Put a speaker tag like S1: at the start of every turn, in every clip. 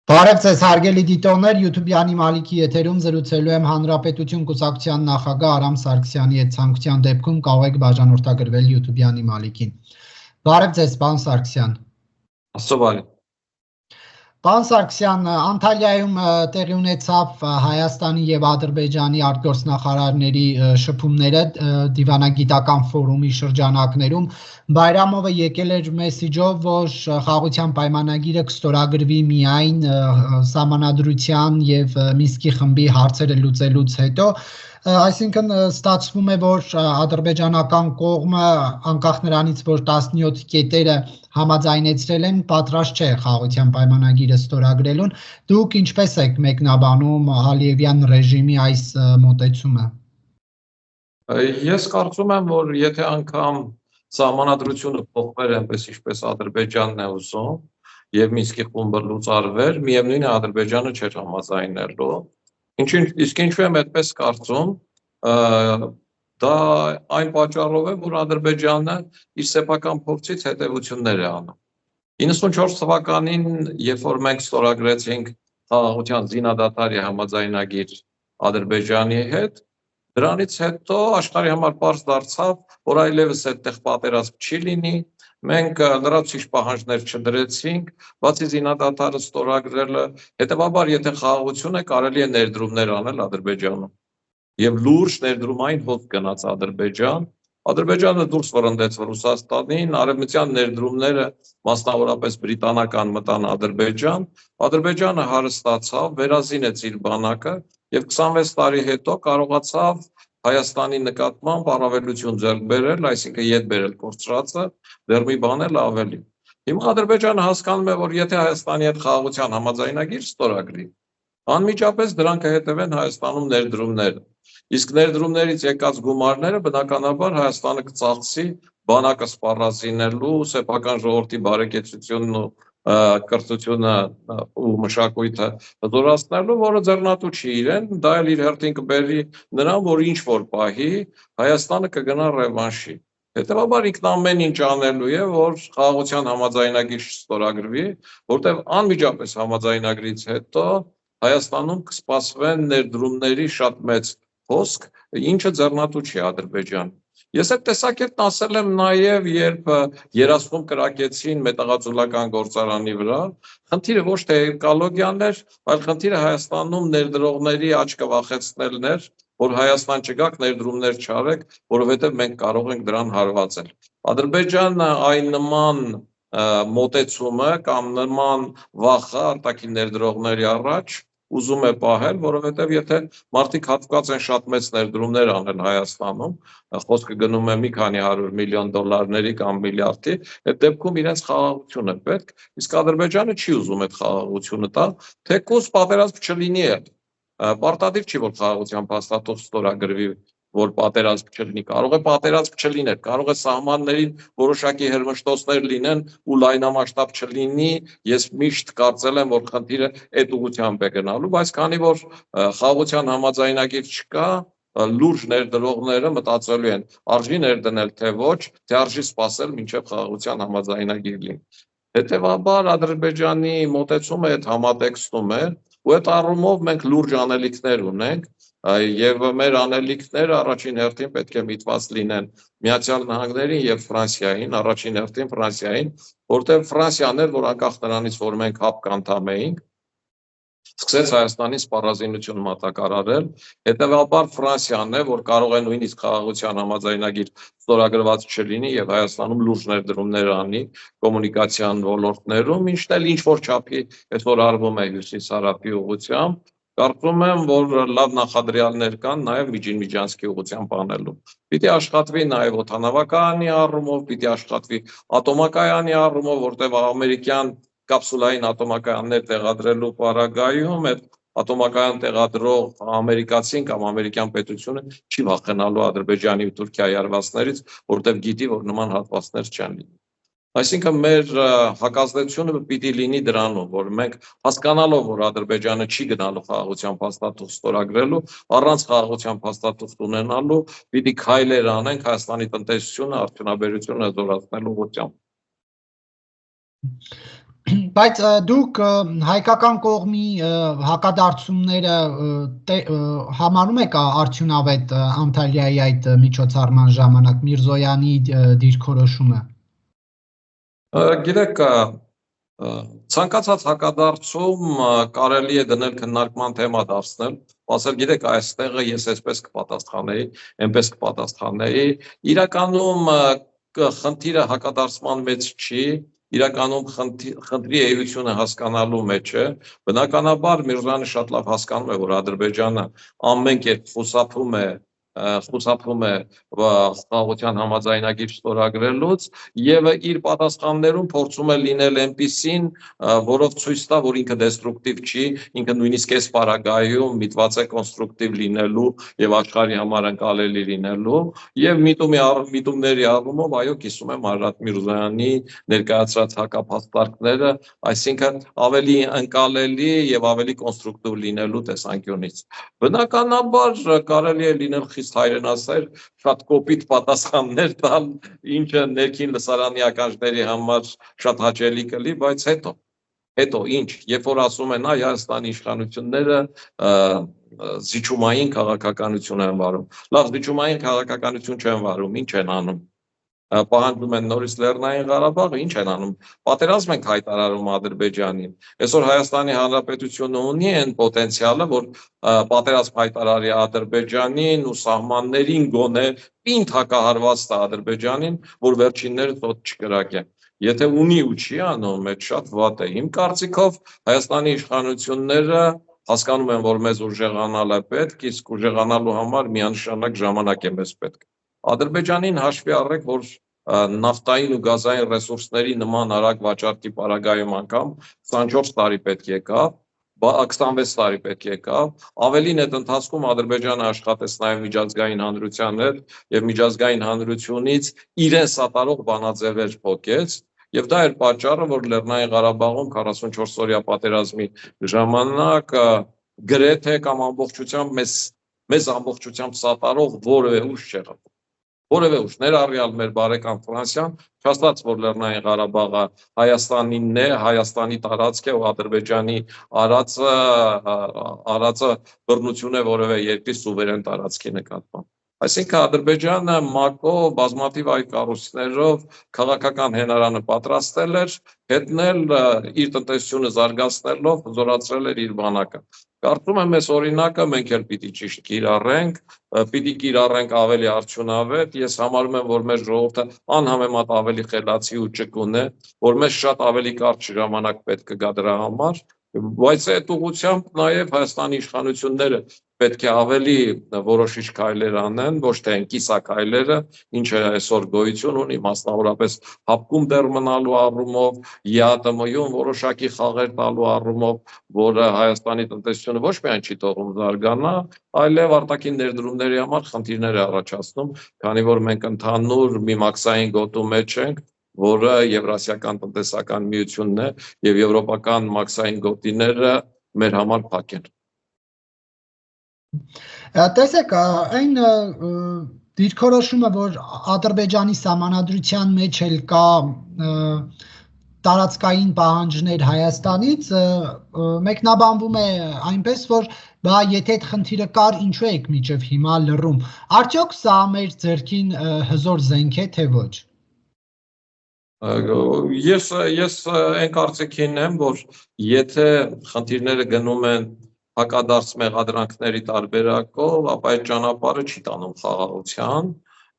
S1: Բարև ձեզ հարգելի դիտողներ, YouTube-յանի Մալիքի եթերում զրուցելու եմ Հանրապետություն կուսակցության նախագահ Արամ Սարգսյանի հետ, ցանկության դեպքում կարող եք բաժանորդագրվել YouTube-յանի Մալիքին։ Բարև ձեզ, պարոն Սարգսյան։
S2: Աստծո բարի։
S1: Պարոն Սարգսյան, Անտալիայում տեղի ունեցավ Հայաստանի եւ Ադրբեջանի արտգործնախարարների շփումները դիվանագիտական ֆորումի շրջանակներում։ Բայրամովը եկել էր մեսիջով, որ խաղաղության պայմանագիրը կստորագրվի միայն սահմանադրության եւ Մինսկի խմբի հարցերը լուծելուց հետո, այսինքն ստացվում է, որ ադրբեջանական կողմը անկախ նրանից, որ 17 կետերը համաձայնեցրել են, պատրաստ չէ խաղաղության պայմանագիրը ստորագրելուն, դուք ինչպես եք մեկնաբանում Ալիևյան ռեժիմի այս մոտեցումը։
S2: Ես կարծում եմ, որ եթե անգամ սահմանադրությունը փոխվել այնպես ինչպես Ադրբեջանն է ուզում եւ Մինսկի խումբը լուծարվեր, միևնույն է Ադրբեջանը չէր համաձայնելու։ Իսկ ինչու եմ այդպես կարծում, դա այն պատճառով է, որ Ադրբեջանը իր սեփական փորձից հետևություններ է անում։ 94 թվականին, երբ որ մենք ստորագրեցինք խաղաղության զինադատարի համաձայնագիր Ադրբեջանի հետ, դրանից հետո աշխարհի համար պարզ դարձավ, որ այլևս այդտեղ պատերազմ չի լինի, մենք լրացուցիչ պահանջներ չդրեցինք, բացի զինադատարը ստորագրելը, հետևաբար եթե խաղաղություն է, կարելի է ներդրումներ անել Ադրբեջանում։ Եվ լուրջ ներդրումային հոտ գնաց Ադրբեջան, Ադրբեջանը դուրս վռնդեց Ռուսաստանին, արևմտյան ներդրումները մասնավորապես բրիտանական մտան Ադրբեջան, Ադրբեջանը հարստացավ, վերազինեց իր բանակը եւ 26 տարի հետո կարողացավ Հայաստանի նկատմամբ առավելություն ձեռք բերել, այսինքն ետ բերել կորցրածը, դեռ մի բան էլ ավելի։ Հիմա Ադրբեջանը հասկանում է, որ եթե Հայաստանի հետ խաղաղության համաձայնագիր ստորագրի, անմիջապես դրան կհետևեն Հայաստանում ներդրումները։ Իսկ ներդրումներից եկած գումարները բնականաբար Հայաստանը կծախսի բանակը սպառազինելու, սեփական ժողովրդի բարեկեցությունն ու կրթությունը ու մշակույթը հզորացնելու, որը ձեռնատու չի իրեն, դա էլ իր հերթին կբերի նրան, որ ինչ որ պահի Հայաստանը կգնա ռևանշի։ Հետևաբար ինքն ամեն ինչ անելու է, որ խաղաղության համաձայնագիր չստորագրվի, որտեղ անմիջապես համաձայնագրից հետո Հայաստանում կսպասվեն ներդրումների շատ մեծ հոսք, ինչը ձեռնատու չի Ադրբեջան։ Ես այդ տեսակետն ասել եմ նաև, երբ երասխում կրակեցին մետաղաձուլական գործարանի վրա, խնդիրը ոչ թե էկոլոգիան էր, այլ խնդիրը Հայաստանում ներդրողների աչքը վախեցնելն էր, որ Հայաստան չգաք, ներդրումներ չարեք, որովհետև մենք կարող ենք դրան հարվածել։ Ադրբեջանը այն նման մոտեցումը կամ նման վախը արտաքին ներդրողների առաջ ուզում է պահել, որովհետև եթե մարդիկ հատկված են շատ մեծ ներդրումներ անել Հայաստանում, խոսքը գնում է մի քանի 100 միլիոն դոլարների կամ միլիարդի, այդ դեպքում իրենց խաղաղություն է պետք, իսկ Ադրբեջանը չի ուզում այդ խաղաղությունը տալ, թեկուզ պատերազմ չլինի է, պարտադիր չի, որ խաղաղության փաստաթուղթ ստորագրվի, որ պատերազմ չլինի, կարող է պատերազմ չլիներ, կարող է սահմաններին որոշակի հերմշտոցներ լինեն ու լայնամասշտաբ չլինի, ես միշտ կարծել եմ, որ խնդիրը այդ ուղղությամբ է գնալու, բայց քանի որ խաղաղության համաձայնագիր չկա, լուրջ ներդրողները մտածելու են, արժի ներդնել թե ոչ, թե արժի սպասել մինչև խաղաղության համաձայնագիր լինի։ Հետևաբար Ադրբեջանի մոտեցումը այդ համատեքստում է, ու այդ առումով մենք լուրջ անելիքներ ունենք, եւ մեր անելիքները առաջին հերթին պետք է միտված լինեն Միացյալ Նահանգներին եւ Ֆրանսիային, առաջին հերթին Ֆրանսիային, որտեղ Ֆրանսիան էր, որ անկախ նրանից, որ մենք ՀԱՊԿ անդամ էինք, սկսեց Հայաստանի սպառազինություն մատակարարել, հետևաբար Ֆրանսիան է, որ կարող է նույնիսկ խաղաղության համաձայնագիր ստորագրված չլինի եւ Հայաստանում լուրջ ներդրումներ անի կոմունիկացիան ոլորտներում, ինչն էլ ինչ որ չափի այսօր արվում է հյուսիս-հարավի ուղղությամբ, կարծում եմ, որ լավ նախադրյալներ կան նաև Միջին-Միջանցքի ուղղությամբ անելու։ Պիտի աշխատվի նաև օդանավակայանի առումով, պիտի աշխատվի ատոմակայանի առումով, որտեղ ամերիկյան կապսուլային ատոմակայաններ տեղադրելու պարագայում այդ ատոմակայան տեղադրող ամերիկացին կամ ամերիկյան պետությունը չի վախենալու Ադրբեջանի ու Թուրքիայի հարվածներից, որտեղ գիտի, որ նման հատվածներ չեն լինի։ Այսինքն մեր հակազդեցությունը պիտի լինի դրանում, որ մենք հասկանալով, որ Ադրբեջանը չի գնալու խաղաղության փաստաթուղթ ստորագրելու, առանց խաղաղության փաստաթուղթ ունենալու, պիտի քայլեր անենք Հայաստանի տնտեսությունը, արդյունաբերությունը հզորացնելու ուղղությամբ։
S1: Բայց դուք հայկական կողմի հակադարձումները համարում եք արդյունավետ Անտալիայի այդ միջոցառման ժամանակ Միրզոյանի դիրքորոշումը։
S2: Գիտեք, ցանկացած հակադարձում կարելի է դնել քննարկման թեմա դարձնել, ասել գիտեք այստեղը ես այսպես կպատասխանեի, այնպես կպատասխանեի, իրականում խնդիրը հակադարձման մեջ չի, իրականում խնդրի էությունը հասկանալու մեջ է, բնականաբար Միրզոյանը շատ լավ հասկանում է, որ Ադրբեջանը ամեն կերպ խուսափում է խաղաղության համաձայնագիր ստորագրելուց եւ իր պատասխաններում փորձում է լինել այնպիսին, որով ցույց տա, որ ինքը դեստրուկտիվ չի, ինքը նույնիսկ այս պարագայում միտված է կոնստրուկտիվ լինելու եւ աշխարհի համար ընկալելի լինելու եւ միտումների առումով այո կիսում եմ Արարատ Միրզոյանի ներկայացրած հակափաստարկները, այսինքն ավելի ընկալելի եւ ավելի կոնստրուկտիվ լինելու տեսանկյունից։ Բնականաբար կարելի է լինել հայրենասեր շատ կոպիտ պատասխաններ տալ, ինչը ներքին լսարանի ականջների համար շատ հաճելի կլի, բայց հետո ինչ, երբ որ ասում են Հայաստանի իշխանությունները զիջումային քաղաքականություն են վարում, լավ զիջումային քաղաքականություն չեն վարում, ինչ են անում, պահանջում են նորից Լեռնային Ղարաբաղը, ինչ են անում, պատերազմ ենք հայտարարում Ադրբեջանին, այսօր Հայաստանի Հանրապետությունը ունի այն պոտենցիալը, որ պատերազմ հայտարարի Ադրբեջանին ու սահմաններին գոնե պինդ հակահարված տա Ադրբեջանին, որ վերջիններս ոտ չկրակեն։ Եթե ունի ու չի անում, այդ շատ վատ է։ Իմ կարծիքով Հայաստանի իշխանությունները հասկանում են, որ մեզ ուժեղանալ է պետք, իսկ ուժեղանալու համար միանշանակ ժամանակ է մեզ պետք։ Ադրբեջանին հաշվի առեք, որ նավթային ու գազային ռեսուրսների նման արագ վաճառքի պարագայում անգամ 24 տարի պետք եկավ, 26 տարի պետք եկավ, ավելին այդ ընթացքում Ադրբեջանը աշխատեց նաև միջազգային հանրության հետ եւ միջազգային հանրությունից իրեն սատարող բանաձևեր փոխեց եւ դա էր պատճառը, որ Լեռնային Ղարաբաղում 44 օրյա պատերազմի ժամանակ գրեթե կամ ամբողջությամբ մեզ ամբողջությամբ սատարող որևէ ուժ չեղավ։ Որևէ ուժ, ներառյալ մեր բարեկամ Ֆրանսիան, չաստած որ Լեռնային Ղարաբաղը Հայաստանինն է, Հայաստանի տարածք է ու Ադրբեջանի արածը բռնություն է որևէ երկրի սուվերեն տարածքի նկատմամբ։ Այսինքն Ադրբեջանը ՄԱԿ-ով բազմաթիվ այլ կառույցներով քաղաքական հենարանը պատրաստել էր, հետնել իր տնտեսությունը զարգացնելով, զորացրել էր իր բանակը։ Կարծում եմ այս օրինակը մենք էլ պիտի ճիշտ կիրառենք ավելի արդյունավետ, ես համարում եմ, որ մեր ժողովուրդը անհամեմատ ավելի խելացի ու ճկուն է, որ մեզ շատ ավելի կարճ ժամանակ պետք կգա դրա համար, բայց այդ ուղղությամբ նաև Հայաստանի իշխանությունները պետք է ավելի որոշիչ քայլեր անեն, ոչ թե կիսաքայլերը, ինչը այսօր գոյություն ունի, մասնավորապես հապկում դեռ մնալու առումով, ԵԱՏՄ-ում որոշակի խաղեր տալու առումով, որը Հայաստանի տնտեսությունը ոչ միայն չի թողում զարգանա, այլև արտաքին ներդրումների համար խնդիրներ է առաջացնում, քանի որ մենք ընդհանուր մի մաքսային գոտու մեջ ենք, որը Եվրասիական տնտեսական միությունն է եւ եվրոպական մաքսային գոտիները մեր համար փակ են։
S1: Տեսեք, այն դիրքորոշումը, որ Ադրբեջանի սահմանադրության մեջ էլ կա տարածքային պահանջներ Հայաստանից, մեկնաբանվում է այնպես, որ բա եթե այդ խնդիրը կար, ինչու եք մինչև հիմա լռում։ Արդյոք սա մեր ձեռքին հզոր զենք է, թե ոչ։
S2: Ես այն կարծիքին եմ, որ եթե խնդիրները գնում են հակադարձ մեղադրանքների տարբերակով, ապա այդ ճանապարհը չի տանում խաղաղության։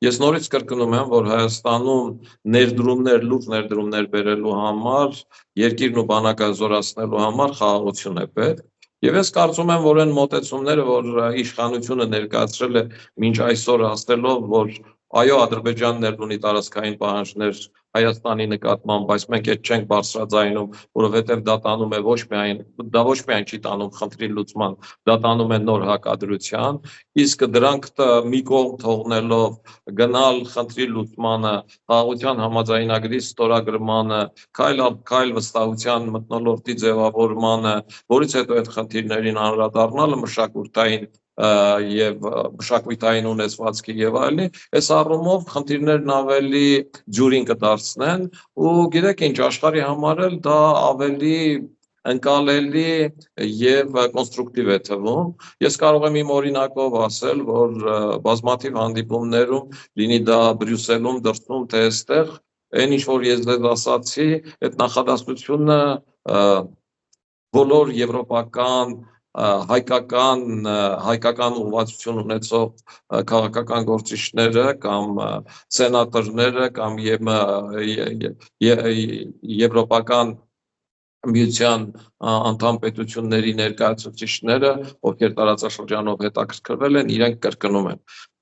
S2: Ես նորից կրկնում եմ, որ Հայաստանում լուրջ ներդրումներ բերելու համար, երկիրն ու բանակը զորացնելու համար խաղաղություն է պետք։ Եվ ես կարծում եմ, որ այն մոտեցումները, որ իշխանությունը ներկայացրել է մինչ այսօր ասելով, որ այո, Ադրբեջանն էլ ունի տարածքային պահանջներ Հայաստանի նկատմամբ, բայց մենք այդ չենք բարձրաձայնում, որովհետև դա տանում է ոչ միայն չի տանում խնդրի լուծման, դա տանում է նոր հակադրության, իսկ դրանք մի կողմ թողնելով գնալ խնդրի լուծմանը, խաղաղության համաձայնագրի ստորագրմանը, քայլ առ քայլ վստահության մթնոլորտի ձևավորմանը, որից հետո այդ խնդիրներին անդրադառնալը մշակութային եւ մշակութային ունեցվածքի եւ այլն, այս առումով խնդիրներն ավելի ջուրին կդարձնեն ու գիտեք ինչ աշխարհի համար էլ դա ավելի ընկալելի եւ կոնստրուկտիվ է թվում։ Ես կարող եմ իմ օրինակով ասել, որ բազմաթիվ հանդիպումներում, լինի դա Բրյուսելում, դրսում, թե այստեղ, այն ինչ որ ես ձեզ ասացի, այդ նախադասությունը բոլոր եվրոպական հայկական ուղղվածություն ունեցող քաղաքական գործիչները կամ սենատորները կամ եվրոպական միության անդամ պետությունների ներկայացուցիչները, ովքեր տարածաշրջանով հետաքրքրվել են, իրենք կրկնում են։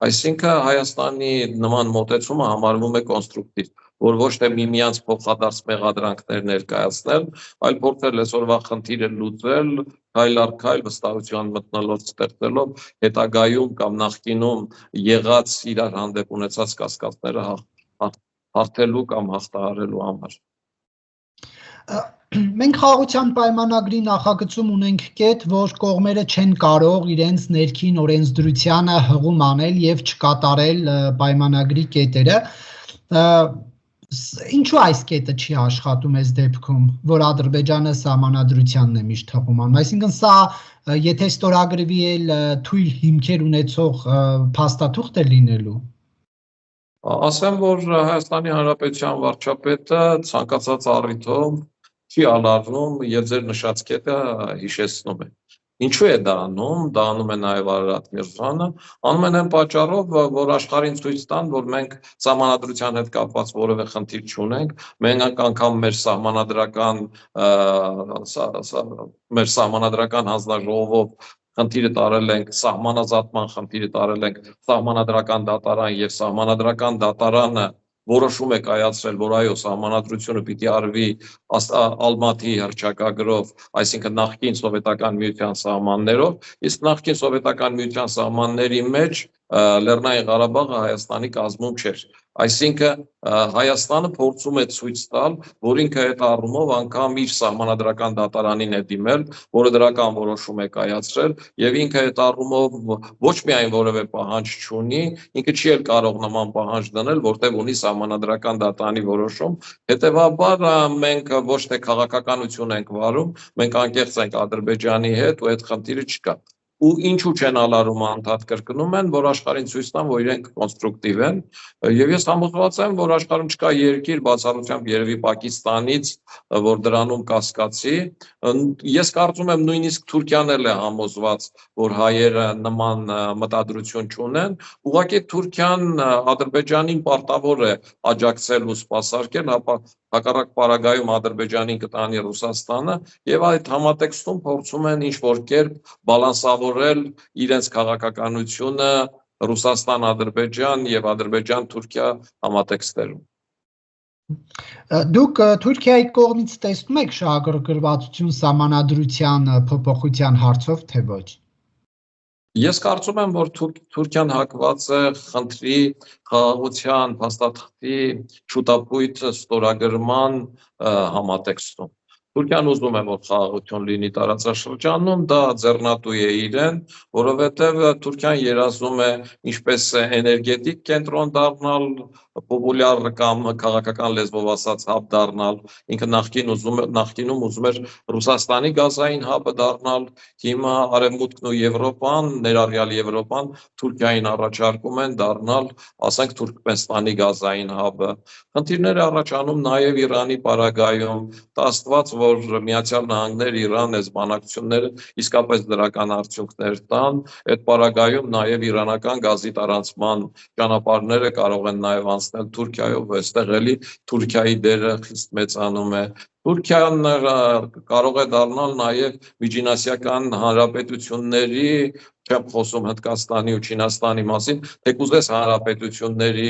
S2: Այսինքն Հայաստանի նման մոտեցումը համարվում է կոնստրուկտիվ, որ ոչ թե միմյանց փոխադարձ մեղադրանքներ ներկայացնել, այլ փորձել այսօրվա խնդիրը լուծել, քայլ առ քայլ վստահության մթնոլորտ ստեղծելով հետագայում կամ նախկինում եղած իրար հանդեպ ունեցած կասկածները հարթելու կամ հաղթահարելու համար։
S1: Մենք խաղաղության պայմանագրի նախագծում ունենք կետ, որ կողմերը չեն կարող իրենց ներքին օրենսդրությանը հղում անել եւ չկատարել պայմանագրի կետերը։ Ինչու այս կետը չի աշխատում այս դեպքում, որ Ադրբեջանը սահմանադրությանն է միշտ հղում անում։ Այսինքն սա, եթե ստորագրվի էլ թույլ հիմքեր ունեցող փաստաթուղթ է լինելու։
S2: Ասեմ, որ Հայաստանի Հանրապետության վարչապետը ցանկացած առիթով չի ալարվում եւ ձեր նշած կետը հիշեցնում է։ Ինչու է դա անում? Դա անում է նաեւ Արարատ Միրզյանը, անում են այն պատճառով, որ աշխարհին ցույց տան, որ մենք սահմանադրության հետ կապված որևէ խնդիր չունենք, մենք անգամ մեր սահմանադրական հանձնաժողովով խնդիրը տարել ենք, սահմանազատման խնդիրը տարել ենք սահմանադրական դատարան եւ սահմանադրական դատարանը որոշում է կայացրել, որ այո, սահմանադրությունը պիտի արվի Ալմատի հռչակագրով, այսինքն նախկին սովետական միության սահմաններով, իսկ նախկին սովետական միության սահմանների մեջ Լեռնային Ղարաբաղը Հայաստանի կազմում չէր։ Այսինքն Հայաստանը փորձում է ցույց տալ, որ ինքը այդ առումով անգամ իր սահմանադրական դատարանին է դիմել, որը դրական որոշում է կայացրել, եւ ինքը այդ առումով ոչ միայն որևէ պահանջ չունի, ինքը չի էլ կարող նման պահանջ դնել, որտեղ ունի սահմանադրական դատարանի որոշում։ Հետևաբար մենք ոչ թե քաղաքականություն ենք վարում, մենք անկեղծ ենք Ադրբեջանի հետ ու այդ խնդիրը չկա։ Ու ինչու չեն ալարում անդադ կրկնում են, որ աշխարհին ցույց տան, որ իրենք կոնստրուկտիվ են, եւ ես համոզված եմ, որ աշխարհում չկա երկիր բացառությամբ երևի Պակիստանից, որ դրանում կասկածի։ Ես կարծում եմ նույնիսկ Թուրքիան էլ է համոզված, որ հայերը նման մտադրություն չունեն, ուղղակի Թուրքիան Ադրբեջանին պարտավոր է աջակցել ու սպասարկել, հակառակ պարագայում Ադրբեջանին կտանի Ռուսաստանը եւ այդ համատեքստում փորձում են ինչ-որ կերպ բալանսավորել իրենց քաղաքականությունը Ռուսաստան-Ադրբեջան եւ Ադրբեջան-Թուրքիա համատեքստերում։
S1: Դուք Թուրքիայի կողմից տեսնում եք շահագրգռվածություն սահմանադրության փոփոխության հարցով, թե ոչ։
S2: Ես կարծում եմ, որ Թուրքիան հակված է խնդրի խաղաղության փաստաթղթի շուտապույտ ստորագրման համատեքստում։ Թուրքիան ուզում է, որ խաղաղություն լինի տարածաշրջանում, դա ձեռնատու է իրեն, որովհետև Թուրքիան երազում է ինչպես էներգետիկ կենտրոն դառնալ, պոպուլյար կամ քաղաքական լեզվով ասած հաբ դառնալ, ինքը նախկինում ուզում էր Ռուսաստանի գազային հաբը դառնալ, հիմա Արևմուտքն ու Եվրոպան, ներառյալ Եվրոպան Թուրքիային առաջարկում են դառնալ, ասենք Թուրքմենստանի գազային հաբը։ Խնդիրներ առաջանում նաև Իրանի պարագայում, դա աստված, որ Միացյալ Նահանգներ, Իրան այս բանակցությունները իսկապես դրական արդյունքներ տան, այդ պարագայում նաև իրանական գազի տարանցման ճանապարհները կարող են նաև անցնել Թուրքիայով, այստեղ էլի Թուրքիայի դերը խիստ մեծանում է։ Թուրքիան կարող է դառնալ նաև միջինասիական հանրապետությունների, չեմ խոսում Հնդկաստանի ու Չինաստանի մասին, թեկուզես հանրապետությունների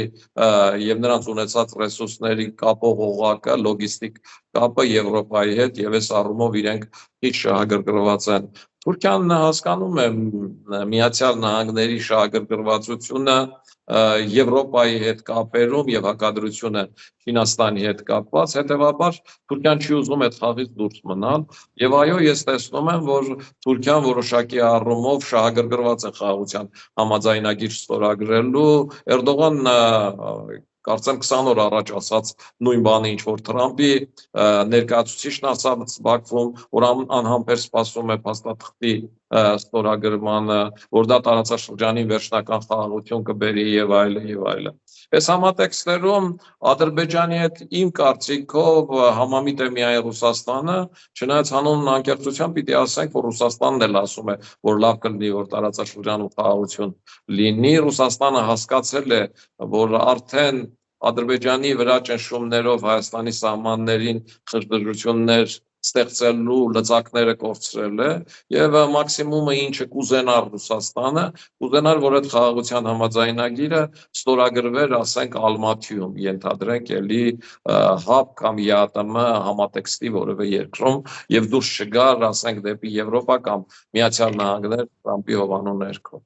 S2: եւ նրանց ունեցած ռեսուրսների կապող օղակը, լոգիստիկ կապը Եվրոպայի հետ եւ այս առումով իրենք քիչ շահագրգռված են։ Թուրքիան հասկանում է Միացյալ Նահանգների շահագրգռվածությունը Եվրոպայի հետ կապերում եւ հակադրությունը Չինաստանի հետ կապված, հետեւաբար Թուրքիան չի ուզում այդ խաղից դուրս մնալ եւ այո, ես տեսնում եմ, որ Թուրքիան որոշակի առումով շահագրգռված է խաղաղության համաձայնագիր ստորագրելու, Էրդողան կարծեմ 20 օր առաջ ասած նույն բանը ինչ որ Թրամփի ներկայացուցիչն ասաց Բաքվում, որ անհամբեր սպասում է փաստաթղթի ստորագրմանը, որ դա տարածաշրջանին վերջնական խաղաղություն կբերի եւ այլն եւ այլն։ Այս համատեքստերում Ադրբեջանի հետ իմ կարծիքով համամիտ է միայն Ռուսաստանը, չնայած հանուն անկեղծության պիտի ասենք, որ Ռուսաստանն էլ ասում է, որ լավ կլինի, որ տարածաշրջանում խաղաղություն լինի, Ռուսաստանը հասկացել է, որ արդեն Ադրբեջանի վրա ճնշումներով Հայաստանի սահմաններին խժդժություններ ստեղծելու լծակները կորցրել է եւ մաքսիմումը ինչը կուզենար Ռուսաստանը, կուզենար, որ այդ խաղաղության համաձայնագիրը ստորագրվեր, ասենք Ալմաթիում, ենթադրենք էլի ՀԱԲ կամ ԵԱՏՄ համատեքստի որևէ երկրում եւ դուրս չգար, ասենք դեպի Եվրոպա կամ Միացյալ Նահանգներ Թրամփի հովանու ներքո։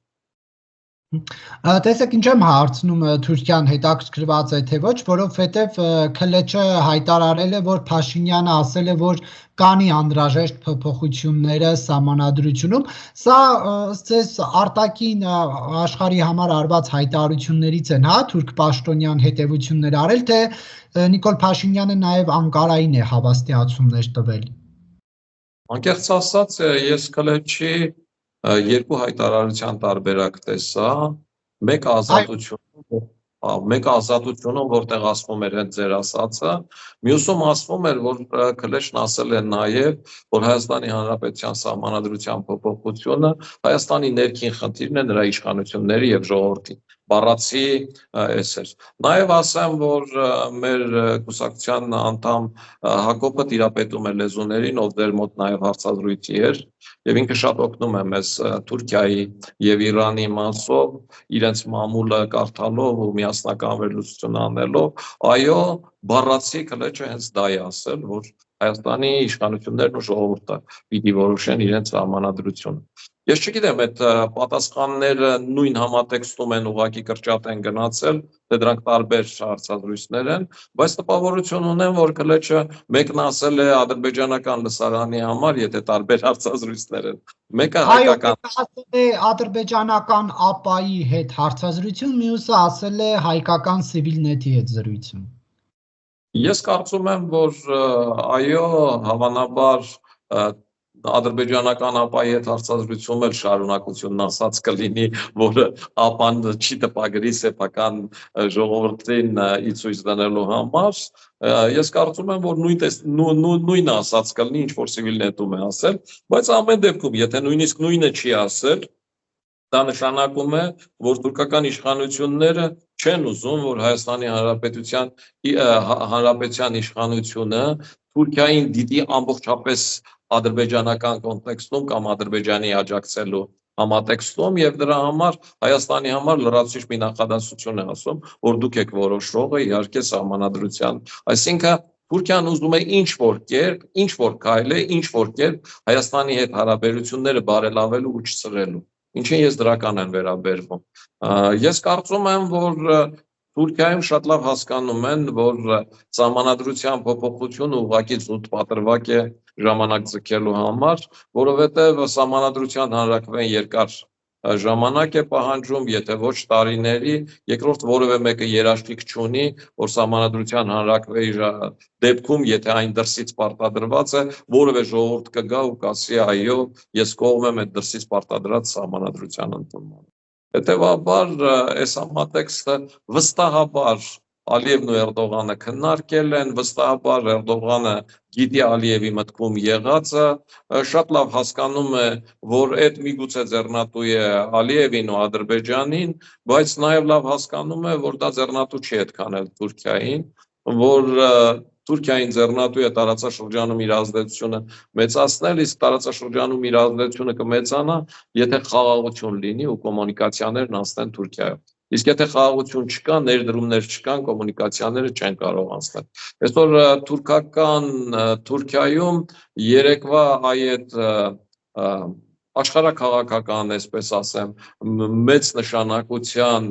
S1: Տեսեք ինչ եմ հարցնում Թուրքիան հետաքրքրված է թե ոչ, որովհետև ՔԼՉ հայտարարել է, որ Փաշինյանը ասել է, որ կանի անհրաժեշտ փոփոխությունները սահմանադրությունում, սա ըստ արտաքին աշխարհի համար արված հայտարարություններից են, հա, թուրք պաշտոնյան հետևություններ արել, թե Նիկոլ Փաշինյանը նաև Անկարային է հավաստիացումներ տվել։
S2: Անկեղծ ասած, ես ՔԼՉ-ի երկու հայտարարության տարբերակ տեսա, մեկ ազատությունը, որտեղ ասվում էր հենց ձեր ասածը, մյուսում ասվում էր, որ ՔԼՉ-ն ասել է նաև, որ Հայաստանի Հանրապետության սահմանադրության փոփոխությունը Հայաստանի ներքին խնդիրն է նրա իշխանությունների եւ ժողովրդի բառացի էս էր։ Նաև ասեմ, որ մեր կուսակցության անդամ Հակոբը տիրապետում է լեզուներին, ով դեր մոտ նաև հարցազրույցի էր, եւ ինքը շատ օգնում է մեզ Թուրքիայի եւ Իրանի մասով, իրենց մամուլը կարդալով ու միասնական վերլուծություն անելով, այո, բառացի ԿԼՉ-ը հենց դա է ասել, որ Հայաստանի իշխանություններն ու ժողովուրդը պիտի որոշեն իրենց սահմանադրությունը։ Ես չգիտեմ, այդ պատասխանները նույն համատեքստում են ուղղակի կրճատ են գնացել, թե դրանք տարբեր հարցազրույցներ են, բայց տպավորություն ունեմ, որ ԿԼՉ-ը մեկն ասել է ադրբեջանական լսարանի համար, եթե տարբեր հարցազրույցներ են։ Մեկը հայկական
S1: ասել է ադրբեջանական ԱՊԱ-ի հետ հարցազրույցում, մյուսը ասել է հայկական Civilnet-ի հետ զրույցում։
S2: Ես կարծում եմ, որ այո, հավանաբար ադրբեջանական ԱՊԱ-ի հետ հարցազրույցում էլ շարունակությունն ասած կլինի, որը ԱՊԱ-ն չի տպագրի սեփական ժողովրդին ի ցույց դնելու համար։ Ես կարծում եմ, որ նույն ասած կլինի, ինչ որ Civilnet-ում է ասել, բայց ամեն դեպքում, եթե նույնիսկ նույնը չի ասել, դա նշանակում է, որ թուրքական իշխանությունները չեն ուզում, որ Հայաստանի Հանրապետության իշխանությունը Թուրքիային դիտի ամբողջապես ադրբեջանական կոնտեքստում կամ Ադրբեջանի աջակցելու համատեքստում եւ դրա համար Հայաստանի համար լրացուցիչ մի նախադասություն է ասում, որ դուք եք որոշողը իհարկե սահմանադրության, այսինքն Թուրքիան ուզում է ինչ որ քայլ է, ինչ որ կերպ Հայաստանի հետ հարաբերությունները բարելավելու ու չծրելու, ինչին ես դրական եմ վերաբերվում։ Ես կարծում եմ, որ Թուրքիայում շատ լավ հասկանում են, որ սահմանադրության փոփոխությունը ուղղակի զուտ պատրվակ է ժամանակ ձգելու համար, որովհետև սահմանադրության հանրակրվեն երկար ժամանակ է պահանջում, եթե ոչ տարիների, երկրորդ որևէ մեկը երաշխիք չունի, որ սահմանադրության հանրակրվեի դեպքում, եթե այն դրսից պարտադրված է, որևէ ժողովուրդ կգա ու կասի այո, ես կողմ եմ այդ դրսից պարտադրած սահմանադրության ընդունմանը։ Հետևաբար, այս համատեքստը վստահաբար Ալիևն ու Էրդողանը քննարկել են, վստահաբար Էրդողանը գիտի Ալիևի մտքում եղածը, շատ լավ հասկանում է, որ այդ միգուցե ձեռնատու է Ալիևին ու Ադրբեջանին, բայց նաև լավ հասկանում է, որ դա ձեռնատու չի այդքան էլ Թուրքիային, որ Թուրքիային ձեռնատու է տարածաշրջանում իր ազդեցությունը մեծացնել, իսկ տարածաշրջանում իր ազդեցությունը կմեծանա, եթե խաղաղություն լինի ու կոմունիկացիաներն անցնեն Թուրքիայով։ Իսկ եթե խաղաղություն չկա, ներդրումներ չկան, կոմունիկացիաները չեն կարող անցնել։ Այսօր Թուրքիայում երեկվա այդ աշխարհաքաղաքական, այսպես ասեմ, մեծ նշանակության